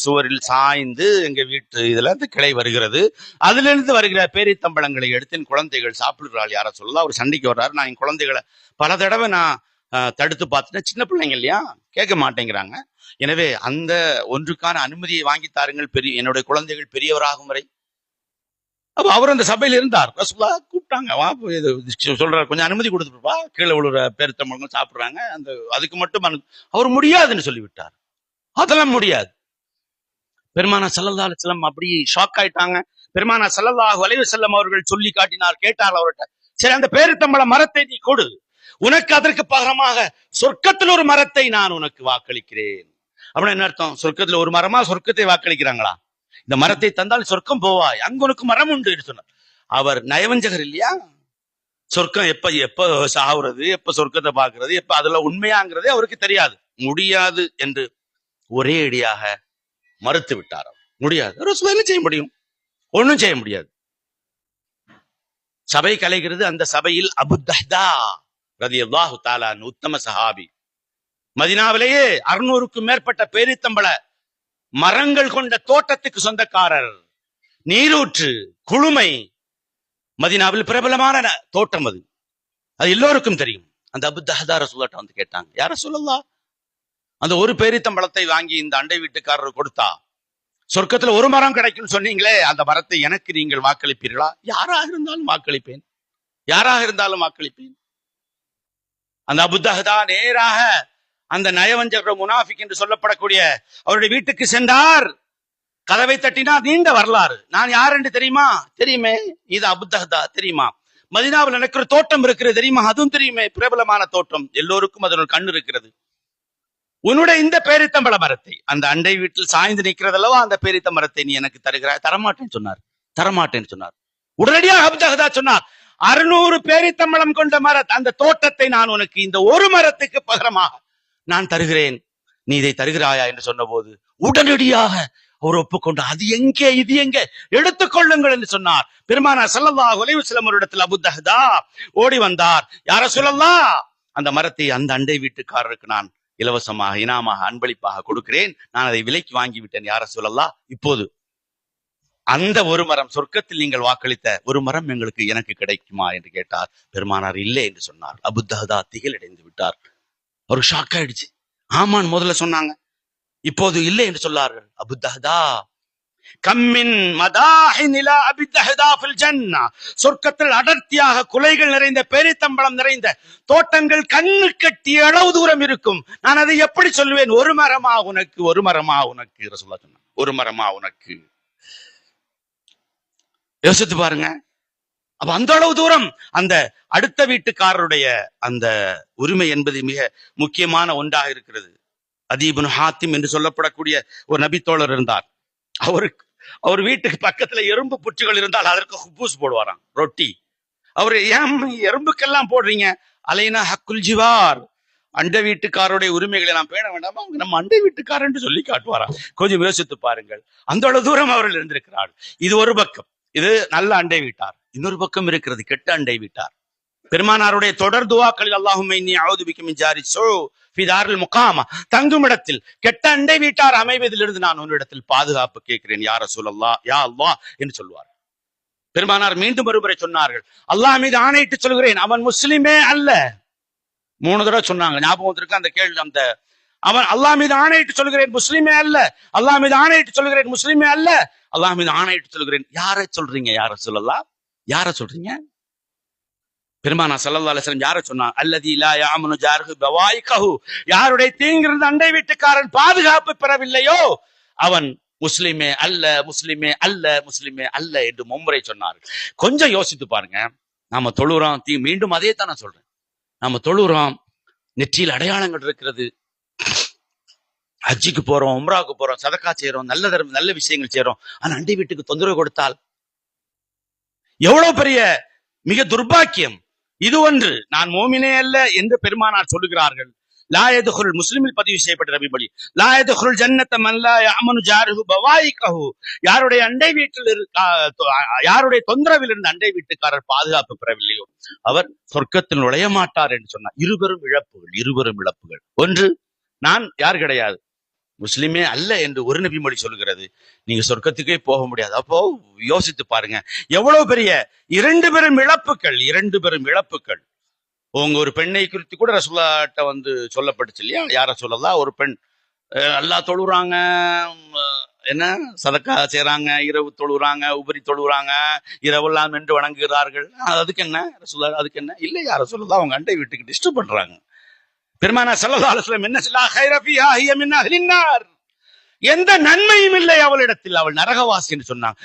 சுவரில் சாய்ந்து எங்க வீட்டு இதுல இருந்து கிளை வருகிறது. அதுல இருந்து வருகிற பேரித்தம்பழங்களை எடுத்து என் குழந்தைகள் சாப்பிடுறாள். யார சொல்லலாம், அவர் சண்டைக்கு வர்றாரு. நான் என் குழந்தைகளை பல தடவை நான் தடுத்து பார்த்துட்டேன். சின்ன பிள்ளைங்க இல்லையா, கேட்க மாட்டேங்கிறாங்க. எனவே அந்த ஒன்றுக்கான அனுமதியை வாங்கி தாருங்கள், என்னுடைய குழந்தைகள் பெரியவராகும் வரை. அப்ப அவர் அந்த சபையில இருந்தார். ரசூலுல்லாஹ் கூப்பிட்டாங்க, வா சொல்றாரு, கொஞ்சம் அனுமதி கொடுத்துருப்பா, கீழே விழுற பேரித்தம்பழங்கள் சாப்பிடுறாங்க, அதுக்கு மட்டும் அவர் முடியாதுன்னு சொல்லிவிட்டார். அதெல்லாம் முடியாது. பெருமானா ஸல்லல்லாஹு அலைஹி வஸல்லம் அப்படி ஷாக் ஆயிட்டாங்க. பெருமானா ஸல்லல்லாஹு அலைஹி வஸல்லம் அவர்கள் சொல்லி காட்டினார். கேட்டார் அவர்கிட்ட, சரி அந்த பேரித்தம்பழ மரத்தை நீ கொடு, உனக்கு அதற்கு பகரமாக சொர்க்கத்தில் ஒரு மரத்தை நான் உனக்கு வாக்களிக்கிறேன். அப்படின்னா என்ன அர்த்தம்? சொர்க்கத்துல ஒரு மரமா சொர்க்கத்தை வாக்களிக்கிறாங்களா? இந்த மரத்தை தந்தால் சொர்க்கம் போவாய், அங்க உனக்கு மரம் உண்டு என்று சொன்னார். அவர் நயவஞ்சகர் இல்லையா, சொர்க்கம் எப்ப சாவுறது, எப்ப சொர்க்கத்தை பார்க்கறது, எப்ப அதுல உண்மையாங்கிறதே அவருக்கு தெரியாது. முடியாது என்று ஒரே அடியாக மறுத்து விட்டார். முடியாது. ரசூலுல்லாஹ் என்ன செய்ய முடியும்? ஒண்ணும் செய்ய முடியாது. சபை கலைகிறது. அந்த சபையில் அபூ தஹ்தா ரலியல்லாஹு தஆலா உத்தம சஹாபி, மதீனாவிலேயே 600க்கும் மேற்பட்ட பேரித்தம்பழ மரங்கள் கொண்ட தோட்டத்துக்கு சொந்தக்காரர், நீரூற்று, குளுமை, மதீனாவில் பிரபலமான தோட்டம் அது எல்லோருக்கும் தெரியும். அந்த அபூ தஹ்தா ரசூலுல்லாஹ் வந்து கேட்டாங்க, யா ரசூலல்லாஹ், அந்த ஒரு பேரித்தம்பழத்தை வாங்கி இந்த அண்டை வீட்டுக்காரர் கொடுத்தா சொர்க்கத்துல ஒரு மரம் கிடைக்கும் சொன்னீங்களே, அந்த மரத்தை எனக்கு நீங்கள் வாக்களிப்பீர்களா? யாராக இருந்தாலும் வாக்களிப்பேன், யாராக இருந்தாலும் வாக்களிப்பேன். அந்த அபூ தஹ்தா நேராக அந்த நயவஞ்சக முனாஃபிக் என்று சொல்லப்படக்கூடிய அவருடைய வீட்டுக்கு சென்றார். கதவை தட்டினார். நீண்ட வரலாறு. நான் யார் என்று தெரியுமா? தெரியுமே. இது அபூ தஹ்தா தெரியுமா? மதீனாவில் எனக்கு ஒரு தோட்டம் இருக்கிறது தெரியுமா? அதுவும் தெரியுமே, பிரபலமான தோட்டம், எல்லோருக்கும் அதனோட கண்ணு இருக்கிறது. உன்னுடைய இந்த பேரித்தம்பழ மரத்தை, அந்த அண்டை வீட்டில் சாய்ந்து நிற்கிறதல்லவா அந்த பேரித்த மரத்தை நீ எனக்கு தருகிறாய்? தரமாட்டேன்னு சொன்னார். தரமாட்டேன்னு சொன்னார். உடனடியாக அபூ தஹ்தா சொன்னார், 600 பேரித்தம்பழம் கொண்ட அந்த தோட்டத்தை நான் உனக்கு இந்த ஒரு மரத்துக்கு பகரமாக நான் தருகிறேன், நீ இதை தருகிறாயா என்று சொன்ன போது உடனடியாக அவர் ஒப்புக்கொண்டு, அது எங்கே, இது எங்கே, எடுத்துக்கொள்ளுங்கள் என்று சொன்னார். பெருமானார் ஸல்லல்லாஹு அலைஹி வஸல்லம் அவரிடத்தில் அபூ தஹ்தா ஓடி வந்தார். யா ரசூலல்லாஹ், அந்த மரத்தை அந்த அண்டை வீட்டுக்காரருக்கு நான் இலவசமாக, இனாமாக, அன்பளிப்பாக கொடுக்கிறேன், நான் அதை விலைக்கு வாங்கி விட்டேன். யா ரசூலல்லாஹ், இப்போது அந்த ஒரு மரம், சொர்க்கத்தில் நீங்கள் வாக்களித்த ஒரு மரம் எனக்கு கிடைக்குமா என்று கேட்டார். பெருமானார் இல்லை என்று சொன்னார். அபூ தஹ்தா திகிலடைந்து விட்டார். ஒரு ஷாக் ஆயிடுச்சு. ஆமான் முதல்ல சொன்னாங்க, இப்போது இல்லை என்று சொல்லார்கள். அபூ தஹ்தா, கம்மின் மதாஹின் இலா அபீ தஹ்தா ஃபில் ஜன்னah, சொர்க்கத்தில் அடர்த்தியாக குலைகள் நிறைந்த பேரித்தம்பழம் நிறைந்த தோட்டங்கள் கண்ணு கட்டிய அளவு தூரம் இருக்கும். நான் அதை எப்படி சொல்லுவேன்? ஒரு மரமா உனக்கு, ஒரு மரமா உனக்கு. ரசூலுல்லாஹ் சொன்னாங்க, ஒரு மரமா உனக்கு. யோசித்து பாருங்க. அப்ப அந்த அளவு தூரம் அந்த அடுத்த வீட்டுக்காரருடைய அந்த உரிமை என்பது மிக முக்கியமான ஒன்றாக இருக்கிறது. அதீ இப்னு ஹாத்திம் என்று சொல்லப்படக்கூடிய ஒரு நபித்தோழர் இருந்தார். அவர் வீட்டுக்கு பக்கத்துல எறும்பு புற்றுகள் இருந்தால் அதற்கு ஹுபூஸ் போடுவாராம், ரொட்டி. அவரு, ஏன் எறும்புக்கெல்லாம் போடுறீங்க? அலைனா ஹக்குல் ஜிவார், அண்டை வீட்டுக்காரருடைய உரிமைகளை நாம் பேண வேண்டாமா? அவங்க நம்ம அண்டை வீட்டுக்காரர் என்று சொல்லி காட்டுவாராம். கொஞ்சம் யோசித்து பாருங்கள், அந்த அளவு தூரம் அவர்கள் இருந்திருக்கிறார்கள். இது ஒரு பக்கம், இது நல்ல அண்டை வீட்டார். இன்னொரு பக்கம் இருக்கிறது கெட்ட அண்டை வீட்டார். பெருமானாருடைய தொடர் துஆக்களில் அல்லாஹும்ம இன்னி அஊது பிக மின் ஜாரி ஸூ ஃபீ தாரில் முகாமா, தங்கும் இடத்தில் கெட்ட அண்டை வீட்டார் அமைவதிலிருந்து நான் உன்னிடத்தில் பாதுகாப்பு கேட்கிறேன் யா ரசூலல்லாஹ், யா அல்லாஹ் என்று சொல்வார். பெருமானார் மீண்டும் ஒருமுறை சொன்னார்கள், அல்லாஹ் மீது ஆணையிட்டு சொல்கிறேன், அவன் முஸ்லிமே அல்ல. 3 தடவை சொன்னாங்க, ஞாபகம் இருக்கு அந்த கேள்வி. அந்த அவன் அல்லாஹ் மீது ஆணையிட்டு சொல்கிறேன் முஸ்லிமே அல்ல, அல்லாஹ் மீது ஆணையிட்டு சொல்கிறேன் முஸ்லிமே அல்ல, அல்லாஹ் மீது ஆணையிட்டு சொல்கிறேன். யாரை சொல்றீங்க யா ரசூலல்லாஹ்? யார சொல்றீங்க? பெருமானார் ஸல்லல்லாஹு அலைஹி வஸல்லம் யார சொன்னாங்க? அல்லதி லா யாமனு ஜாருஹு பவாயிகஹு, யாருடைய தீங்கிலிருந்து அண்டை வீட்டுக்காரன் பாதுகாப்பு பெறவில்லையோ அவன் முஸ்லிமே அல்ல, முஸ்லிமே அல்ல, முஸ்லிமே அல்ல என்று மும்முறை சொன்னார்கள். கொஞ்சம் யோசித்து பாருங்க. நாம தொழுறோம், மீண்டும் அதே தான் நான் சொல்றேன், நாம தொழுறோம், நெற்றியில் அடையாளங்கள் இருக்கிறது, ஹஜ்ஜுக்கு போறோம், உம்ராவுக்கு போறோம், சதக்கா செய்யறோம், நல்ல விஷயங்கள் செய்யறோம். ஆனா அண்டை வீட்டுக்கு தொந்தரவு கொடுத்தால் எவ்வளவு பெரிய மிக துர்பாக்கியம். இது ஒன்று. நான் மோமினே அல்ல என்று பெருமானார் சொல்லுகிறார்கள். லா யதுகுல், முஸ்லிமில் பதிவு செய்யப்பட்ட நபிமொழி, லா யதுகுல் ஜன்னத மன் லா யஅமனு ஜாருஹு பவாயிகஹு, யாருடைய அண்டை வீட்டில் யாருடைய தொந்தரவில் இருந்து அண்டை வீட்டுக்காரர் பாதுகாப்பு பெறவில்லையோ அவர் சொர்க்கத்தில் நுழைய மாட்டார் என்று சொன்னார். இருவரும் இழப்புகள். ஒன்று, நான் யார் கிடையாது, முஸ்லிமே அல்ல என்று ஒரு நபிமொழி சொல்கிறது. நீங்க சொர்க்கத்துக்கே போக முடியாது. அப்போ யோசித்து பாருங்க, எவ்வளவு பெரிய இரண்டு பெரும் இழப்புகள். உங்க ஒரு பெண்ணை குறித்து கூட ரசூலுல்லாஹ்ட்ட சொல்லப்பட்டுச்சு இல்லையா? யார சொல்லலாம், ஒரு பெண் அல்லா தொழுறாங்க, என்ன சதக்கா செய்யறாங்க, இரவு தொழுறாங்க, உபரி தொழுறாங்க, இரவெல்லாம் என்று வணங்குகிறார்கள். அதுக்கு என்ன ரசூலுல்லாஹ், அதுக்கு என்ன இல்லை, யார சொல்லலாம், அவங்க அண்டை வீட்டுக்கு டிஸ்டர்ப் பண்றாங்க. பெருமானா ஸல்லல்லாஹு அலைஹி வஸல்லம் என்ன சொல்ல, கைர ஃபீஹா ஹிய மின் அஹ்லின் நார், எந்த நன்மையும் இல்லை அவளிடத்தில், அவள் நரகவாசி என்று சொன்னாங்க.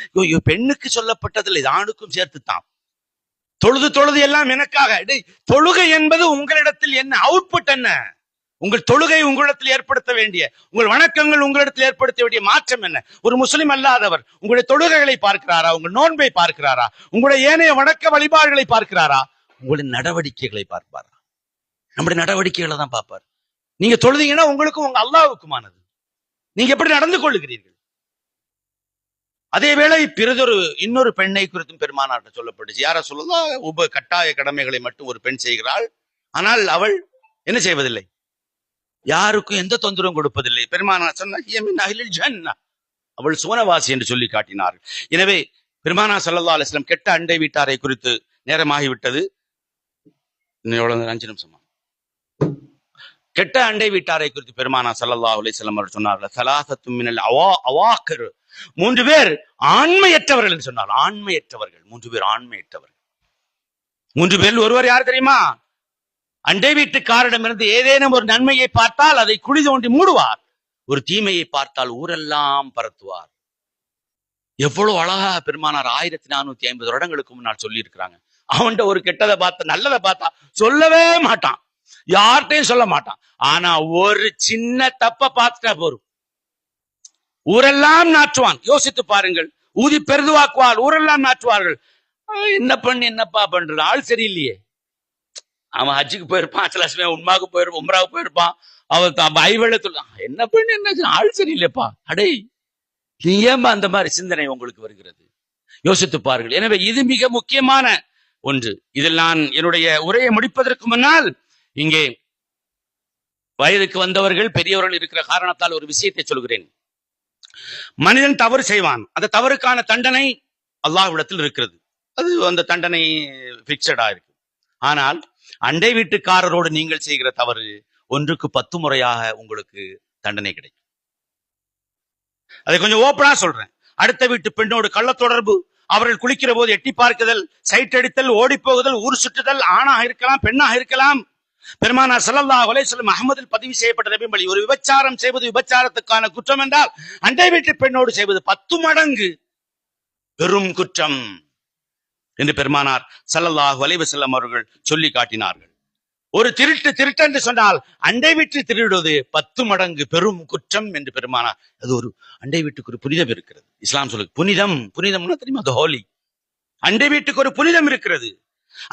பெண்ணுக்கு சொல்லப்பட்டதில்லை, ஆணுக்கும் சேர்த்துத்தான். தொழுது எல்லாம் எனக்காக. தொழுகை என்பது உங்களிடத்தில் என்ன அவுட்புட், என்ன உங்கள் தொழுகை உங்களிடத்தில் ஏற்படுத்த வேண்டிய, உங்கள் வணக்கங்கள் உங்களிடத்தில் ஏற்படுத்த வேண்டிய மாற்றம் என்ன? ஒரு முஸ்லிம் அல்லாதவர் உங்களுடைய தொழுகைகளை பார்க்கிறாரா? உங்கள் நோன்பை பார்க்கிறாரா? உங்களுடைய ஏனைய வணக்க வழிபாடுகளை பார்க்கிறாரா? உங்களுடைய நடவடிக்கைகளை பார்ப்பாரா? நம்முடைய நடவடிக்கைகளை தான் பார்ப்பார். நீங்க தொழுதீங்கன்னா உங்களுக்கும் உங்க அல்லாஹ்வுக்குமானது. நீங்க எப்படி நடந்து கொள்ளுகிறீர்கள்? அதே வேளை இன்னொரு பெண்ணை குறித்தும் பெருமானார்ட்ட சொல்லப்பட்டுச்சு. யார சொல்லலாம், கட்டாய கடமைகளை மட்டும் ஒரு பெண் செய்கிறாள், ஆனால் அவள் என்ன செய்வதில்லை, யாருக்கும் எந்த தொந்தரவும் கொடுப்பதில்லை. பெருமானார் சொன்ன அவள் சுவனவாசி என்று சொல்லி காட்டினார்கள். எனவே பெருமானார் ஸல்லல்லாஹு அலைஹி வஸல்லம் கெட்ட அண்டை வீட்டாரை குறித்து, நேரமாகிவிட்டது, 5 நிமிஷமா, கெட்ட அண்டை வீட்டாரை குறித்து பெருமானார் ஸல்லல்லாஹு அலைஹி வஸல்லம் அவர்கள் சொன்னார்கள், ஸலாஸத்து மினல் அவாக்கிர், 3 பேர் ஆண்மையற்றவர்கள் என்று சொன்னார். 3 பேர் ஆண்மையற்றவர்கள். 3 பேரில் ஒருவர் யார் தெரியுமா? அண்டை வீட்டுக்காரிடமிருந்து ஏதேனும் ஒரு நன்மையை பார்த்தால் அதை குழி தோண்டி மூடுவார், ஒரு தீமையை பார்த்தால் ஊரெல்லாம் பரத்துவார். எவ்வளவு அழகா பெருமானார் 1450 வருடங்களுக்கு முன்னால் சொல்லி இருக்கிறாங்க. அவன்கிட்ட ஒரு கெட்டதை பார்த்தா, நல்லதை பார்த்தா சொல்லவே மாட்டான், யார்கிட்டையும் சொல்ல மாட்டான். ஆனா ஒரு சின்ன தப்ப பார்த்துட்டா போரும், ஊரெல்லாம் நாற்றுவான். யோசித்து பாருங்கள், ஊதி பெருதுவாக்குவார், ஊரெல்லாம் நாற்றுவார்கள். என்ன பண்ணி என்னப்பா பண்றது, ஆள் சரியில்லையே. அவன் ஹஜ்ஜுக்கு போயிருப்பான், உம்ராவுக்கு போயிருப்பான், அவன் ஐவெள்ளத்துல என்ன பண்ணி என்ன, ஆள் சரியில்லைப்பா. அடே, நீ ஏன்பா அந்த மாதிரி சிந்தனை உங்களுக்கு வருகிறது? யோசித்து பாருங்கள். எனவே இது மிக முக்கியமான ஒன்று. இதில் நான் என்னுடைய உரையை முடிப்பதற்கு முன்னால் இங்கே வயதுக்கு வந்தவர்கள், பெரியவர்கள் இருக்கிற காரணத்தால் ஒரு விஷயத்தை சொல்கிறேன். மனிதன் தவறு செய்வான், அந்த தவறுக்கான தண்டனை அல்லாஹ்விடத்தில் இருக்கிறது. அது அந்த தண்டனை பிக்சடா இருக்கு. ஆனால் அண்டை வீட்டுக்காரரோடு நீங்கள் செய்கிற தவறு 1க்கு 10 முறையாக உங்களுக்கு தண்டனை கிடைக்கும். அதை கொஞ்சம் ஓப்பனா சொல்றேன். அடுத்த வீட்டு பெண்ணோடு கள்ள தொடர்பு, அவர்கள் குளிக்கிற போது எட்டி பார்க்குதல், சைட் அடித்தல், ஓடி போகுதல், ஊர் சுற்றுதல், ஆணாக இருக்கலாம், பெண்ணாக இருக்கலாம். பெருமானார் ஸல்லல்லாஹு அலைஹி வஸல்லம் அஹ்மதில் பதிவு செய்யப்பட்ட நபிமொழி, ஒரு விபச்சாரம் செய்வது விபச்சாரத்துக்கான குற்றம் என்றால் அண்டை வீட்டு பெண்ணோடு செய்வது 10 மடங்கு பெரும் குற்றம் என்று பெருமானார் ஸல்லல்லாஹு அலைஹி வஸல்லம் அவர்கள் சொல்லி காட்டினார்கள். ஒரு திருட்டு என்று சொன்னால் அண்டை வீட்டு திருடுவது 10 மடங்கு பெரும் குற்றம் என்று பெருமானார். அது ஒரு அண்டை வீட்டுக்கு ஒரு புனிதம் இருக்கிறது. இஸ்லாம் சொல்லு புனிதம்னா தெரியுமா, அது ஹோலி. அண்டை வீட்டுக்கு ஒரு புனிதம் இருக்கிறது.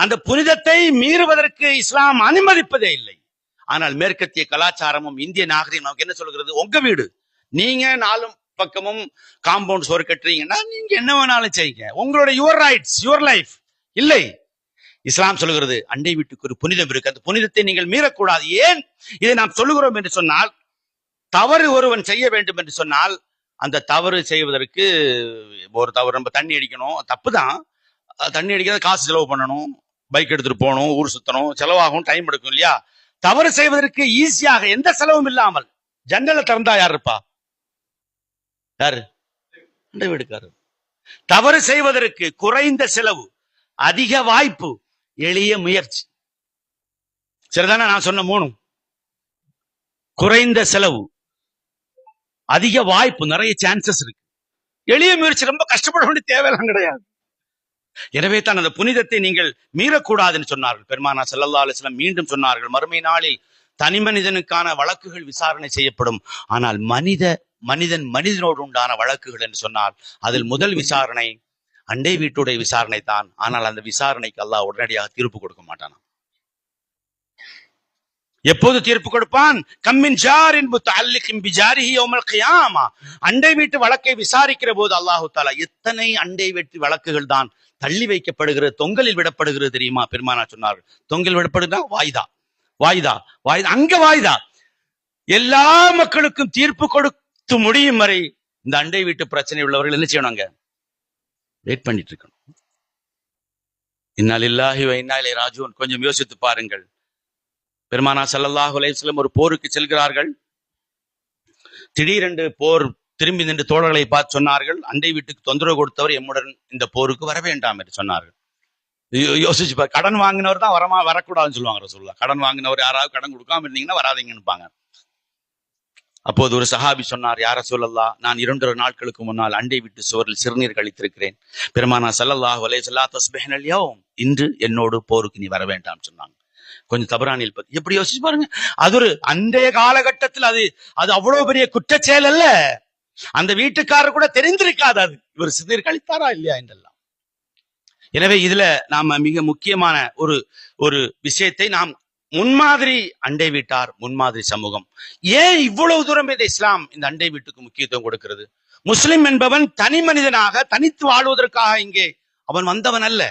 அந்த புனிதத்தை மீறுவதற்கு இஸ்லாம் அனுமதிப்பதே இல்லை. ஆனால் மேற்கத்திய கலாச்சாரமும் இந்திய நாகரிகம் நமக்கு என்ன சொல்கிறது, உங்க வீடு, நீங்க 4 பக்கமும் காம்பவுண்ட் சோறு கட்டுறீங்கன்னா நீங்க என்ன வேணாலும் செய்யுங்க, உங்களோட யுவர் ரைட்ஸ், யுவர் லைஃப். இல்லை, இஸ்லாம் சொல்லுகிறது அண்டை வீட்டுக்கு ஒரு புனிதம் இருக்கு, அந்த புனிதத்தை நீங்கள் மீறக்கூடாது. ஏன் இதை நாம் சொல்லுகிறோம் என்று சொன்னால், தவறு ஒருவன் செய்ய வேண்டும் என்று சொன்னால் அந்த தவறு செய்வதற்கு ஒரு தவறு, நம்ம தண்ணி அடிக்கணும், தப்புதான், தண்ணி அடிக்காத காசு செலவு பண்ணணும், பைக் எடுத்துட்டு போகணும், ஊர் சுத்தணும், செலவாகும், டைம் எடுக்கும் இல்லையா? தவறு செய்வதற்கு ஈஸியாக எந்த செலவும் இல்லாமல் ஜன்னலை திறந்தா யார் இருப்பா? யாரு? அண்டை வீட்டுக்காரர். தவறு செய்வதற்கு குறைந்த செலவு, அதிக வாய்ப்பு, எளிய முயற்சி. சரிதானே நான் சொன்ன 3? குறைந்த செலவு, அதிக வாய்ப்பு, நிறைய சான்சஸ் இருக்கு, எளிய முயற்சி, ரொம்ப கஷ்டப்பட வேண்டிய தேவையெல்லாம் கிடையாது. எனவே தான் அந்த புனிதத்தை நீங்கள் மீறக்கூடாதுன்னு சொன்னார்கள் பெருமானார் ஸல்லல்லாஹு அலைஹி வஸல்லம். மீண்டும் சொன்னார்கள், மறுமை நாளில் தனி மனிதனுக்கான வழக்குகள் விசாரணை செய்யப்படும், ஆனால் மனிதனோடு உண்டான வழக்குகள் என்று சொன்னால் அதில் முதல் விசாரணை அண்டை வீட்டுடைய விசாரணை தான். ஆனால் அந்த விசாரணைக்கு அல்லாஹ் உடனடியாக தீர்ப்பு கொடுக்க மாட்டான். எப்போது தீர்ப்பு கொடுப்பான்? கம்மின் ஜாரின் முத்தஅல்லிகின் பிஜாரிஹி யௌமல் கியாமா. அண்டை வீட்டு வழக்கை விசாரிக்கிற போது அல்லாஹு தஆலா எத்தனை அண்டை வீட்டு வழக்குகள் தான் தள்ளி வைக்கப்படுகிறது, தொங்கலில் விடப்படுகிறது தெரியுமா? பெருமானா சொன்னார்கள், தொங்கல் விடப்படுகிறா வாய்தா வாய்தா வாய்தா, அங்க வாய்தா. எல்லா மக்களுக்கும் தீர்ப்பு கொடுத்து முடியும் வரை இந்த அண்டை வீட்டு பிரச்சனை உள்ளவர்கள் என்ன செய்யணும்? வெயிட் பண்ணிட்டு இருக்கணும். இன்னா லில்லாஹி வ இன்னா இலைஹி ராஜிஊன். கொஞ்சம் யோசித்து பாருங்கள். பெருமானா ஸல்லல்லாஹு அலைஹி வஸல்லம் ஒரு போருக்கு செல்கிறார்கள். திடீரென்று போர் திரும்பி நின்று தோழர்களை பார்த்து சொன்னார்கள், அண்டை வீட்டுக்கு தொந்தரவு கொடுத்தவர் எம்முடன் இந்த போருக்கு வர வேண்டாம் என்று சொன்னார்கள். யோசிச்சு பாரு, கடன் வாங்கினவர் தான் வரக்கூடாதுன்னு சொல்லுவாங்க ரசூலுல்லாஹ். கடன் வாங்கினவர் யாராவது கடன் கொடுக்காம இருந்தீங்கன்னா வராதீங்கன்னு. அப்போது ஒரு சஹாபி சொன்னார், யா ரசூலல்லாஹ், நான் 2 நாட்களுக்கு முன்னால் அண்டை வீட்டு சுவரில் சிறுநீர் கழித்திருக்கிறேன். பெருமானா ஸல்லல்லாஹு அலைஹி வஸல்லம் தஸ்பிஹனல் யௌம், இன்று என்னோடு போருக்கு நீ வர வேண்டாம் சொன்னாங்க. கொஞ்சம் தபரானில் எப்படி யோசிச்சு பாருங்க. அது ஒரு அன்றைய காலகட்டத்தில் அது அவ்வளவு பெரிய குற்றச்செயல் அல்ல. அந்த வீட்டுக்காரர் கூட தெரிந்திருக்காது அது இவர் சிறுநீர் கழித்தாரா இல்லையா என்றெல்லாம். எனவே இதுல நாம மிக முக்கியமான ஒரு விஷயத்தை நாம் முன்மாதிரி அண்டை வீட்டார், முன்மாதிரி சமூகம். ஏன் இவ்வளவு தூரம் இந்த இஸ்லாம் இந்த அண்டை வீட்டுக்கு முக்கியத்துவம் கொடுக்கிறது? முஸ்லிம் என்பவன் தனி மனிதனாக தனித்து வாழ்வதற்காக இங்கே அவன் வந்தவன் அல்ல.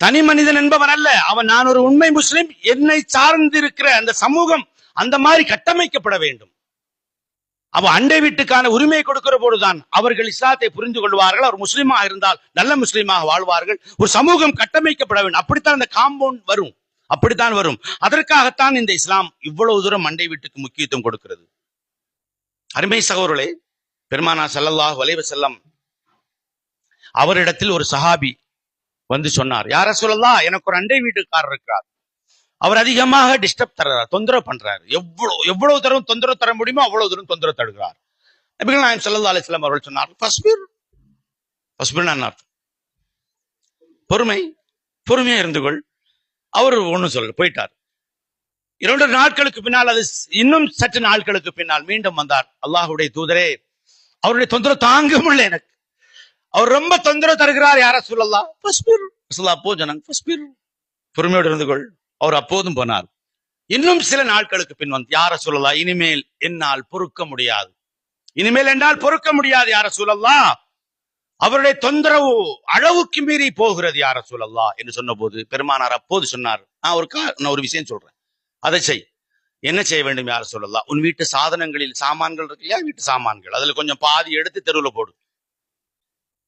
தனி மனிதன் என்பவன் அல்ல அவன். நான் ஒரு உண்மை முஸ்லிம், என்னை சார்ந்திருக்கிற அந்த சமூகம் அந்த மாதிரி கட்டமைக்கப்பட வேண்டும். அவன் அண்டை வீட்டுக்கான உரிமை கொடுக்கிற போதுதான் அவர்கள் இஸ்லாத்தை புரிந்து கொள்வார்கள். அவர் முஸ்லீமாக இருந்தால் நல்ல முஸ்லீமாக வாழ்வார்கள். ஒரு சமூகம் கட்டமைக்கப்பட வேண்டும். அப்படித்தான் அந்த காம்பவுண்ட் வரும், அப்படித்தான் வரும். அதற்காகத்தான் இந்த இஸ்லாம் இவ்வளவு தூரம் அண்டை வீட்டுக்கு முக்கியத்துவம் கொடுக்கிறது. அருமை சகோதரர்களே, பெருமானா ஸல்லல்லாஹு அலைஹி வஸல்லம் அவரிடத்தில் ஒரு சஹாபி வந்து சொன்னார், யா ரசூலல்லாஹ், எனக்கு ஒரு அண்டை வீட்டுக்காரர் இருக்கிறார். அவர் அதிகமாக டிஸ்டர்ப் தர்றார், தொந்தரவு பண்றாரு. எவ்வளவு தூரம் தொந்தரவு தர முடியுமோ அவ்வளவு தூரம் தொந்தரவு தருகிறார். நபிகள் நாயகம் ஸல்லல்லாஹு அலைஹி வஸல்லம் அவர்கள் சொன்னார், ஃபஸ்பிர். ஃபஸ்பிர்னா என்ன அர்த்தம்? பொறுமையா இருந்துகொள். அவர் ஒன்னும் சொல்ல போயிட்டார். 2 நாட்களுக்கு பின்னால், அது இன்னும் சற்று நாட்களுக்கு பின்னால் மீண்டும் வந்தார். அல்லாஹ்வுடைய தூதரே, அவருடைய தொந்தரவு தாங்க முடியல எனக்கு, அவர் ரொம்ப தொந்தரவு தருகிறார், யா ரசூலல்லாஹ். ஃபஸ்பிர். ரசூலுல்லாஹ் அப்போ சொன்னாங்க, ஃபஸ்பிர், பொறுமையோடு இருந்துகொள். அவர் அப்போதும் போனார். இன்னும் சில நாட்களுக்கு பின் வந்து, யா ரசூலல்லாஹ், இனிமேல் என்னால் பொறுக்க முடியாது, யா ரசூலல்லாஹ், அவருடைய தொந்தரவு அளவுக்கு மீறி போகிறது யா ரசூலல்லாஹ் என்று சொன்ன போது பெருமானார் அப்போது சொன்னார், நான் ஒரு விஷயம் சொல்றேன், அதை செய். என்ன செய்ய வேண்டும் யா ரசூலல்லாஹ்? உன் வீட்டு சாதனங்களில் சாமான்கள் இருக்கு இல்லையா, வீட்டு சாமான்கள், அதுல கொஞ்சம் பாதி எடுத்து தெருவில் போடு.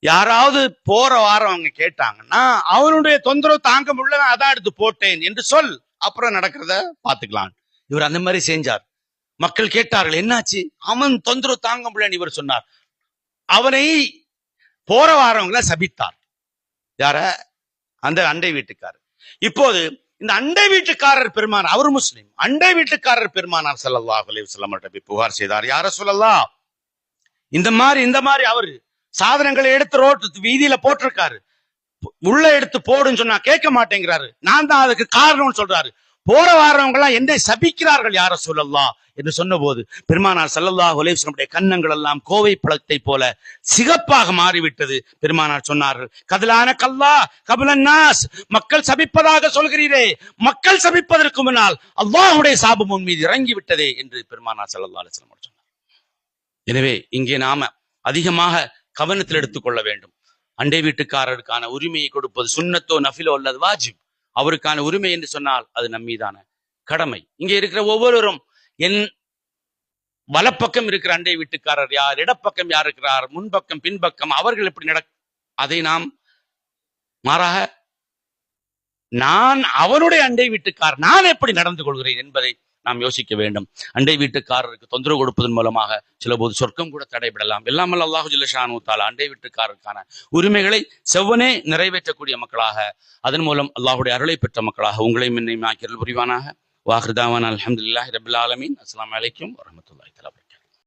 யாராவது போற வாரம் அவங்க கேட்டாங்கன்னா, அவனுடைய தொந்தரவு தாங்க முடியல, நான் அதான் எடுத்து போட்டேன் என்று சொல், அப்புறம் நடக்கிறத பாத்துக்கலாம். இவர் அந்த மாதிரி செஞ்சார். மக்கள் கேட்டார்கள், என்னாச்சு? அவன் தொந்தரவு தாங்க முடியல இவர் சொன்னார். அவனை போற வாரவங்களை சபித்தார். யார? அந்த அண்டை வீட்டுக்காரர். இப்போது இந்த அண்டை வீட்டுக்காரர் பெருமானார், அவர் முஸ்லிம், அண்டை வீட்டுக்காரர் பெருமானார் ஸல்லல்லாஹு அலைஹி வஸல்லம் போய் புகார் செய்தார், யா ரசூலல்லாஹ், இந்த மாதிரி அவர் சாதனங்களை எடுத்து ரோட்டு வீதியில போட்டிருக்காரு, உள்ள எடுத்து போடுன்னு சொன்னா கேட்க மாட்டேங்கிறாரு, நான் தான் அதுக்கு காரணம்னு சொல்றாரு, போற வாரவங்க எல்லாம் என்னை சபிக்கிறார்கள் யா ரசூலல்லாஹ் என்று சொன்ன போது பெருமானார் ஸல்லல்லாஹு அலைஹி வஸல்லம் கன்னங்கள் எல்லாம் கோவை பழத்தை போல சிகப்பாக மாறிவிட்டது. பெருமானார் சொன்னார்கள், கதலான கல்லா கபலன் நாஸ், மக்கள் சபிப்பதாக சொல்கிறீரே, மக்கள் சபிப்பதற்கு முன்னால் அல்லாஹ்வுடைய சாபம் உன் மீது இறங்கி விட்டதே என்று பெருமானார் ஸல்லல்லாஹு அலைஹி வஸல்லம் சொன்னார். எனவே இங்கே நாம அதிகமாக கவனத்தில் எடுத்துக்கொள்ள வேண்டும். அண்டை வீட்டுக்காரருக்கான உரிமையை கொடுப்பது சுன்னத்தோ நஃபிலோ அல்லது வாஜிப். அவருக்கான உரிமை என்று சொன்னால் அது நம்மீதான கடமை. இங்கே இருக்கிற ஒவ்வொருவரும், என் வலப்பக்கம் இருக்கிற அண்டை வீட்டுக்காரர் யார், இடப்பக்கம் யார் இருக்கிறார், முன்பக்கம் பின்பக்கம் அவர்கள் எப்படி அதை நாம் மாறாக நான் அவனுடைய அண்டை வீட்டுக்காரர் நான் எப்படி நடந்து கொள்கிறேன் என்பதை நாம் யோசிக்க வேண்டும். அண்டை வீட்டுக்காரருக்கு தொந்தரவு கொடுப்பதன் மூலமாக சில போது சொர்க்கம் கூட தடைபடலாம். எல்லாமல் அல்லாஹு ஜல்ல ஷானு தஆலா அண்டை வீட்டுக்காரருக்கான உரிமைகளை செவ்வனே நிறைவேற்றக்கூடிய மக்களாக, அதன் மூலம் அல்லாஹுடைய அருளை பெற்ற மக்களாக உங்களையும் என்னையும் ஆக்கி அருள் புரிவானாக. வாஹிர் தாவானா அல்ஹம்துலில்லாஹி ரப்பில் ஆலமீன். அஸ்ஸலாமு அலைக்கும் வரஹ்மத்துல்லாஹி தஆலா.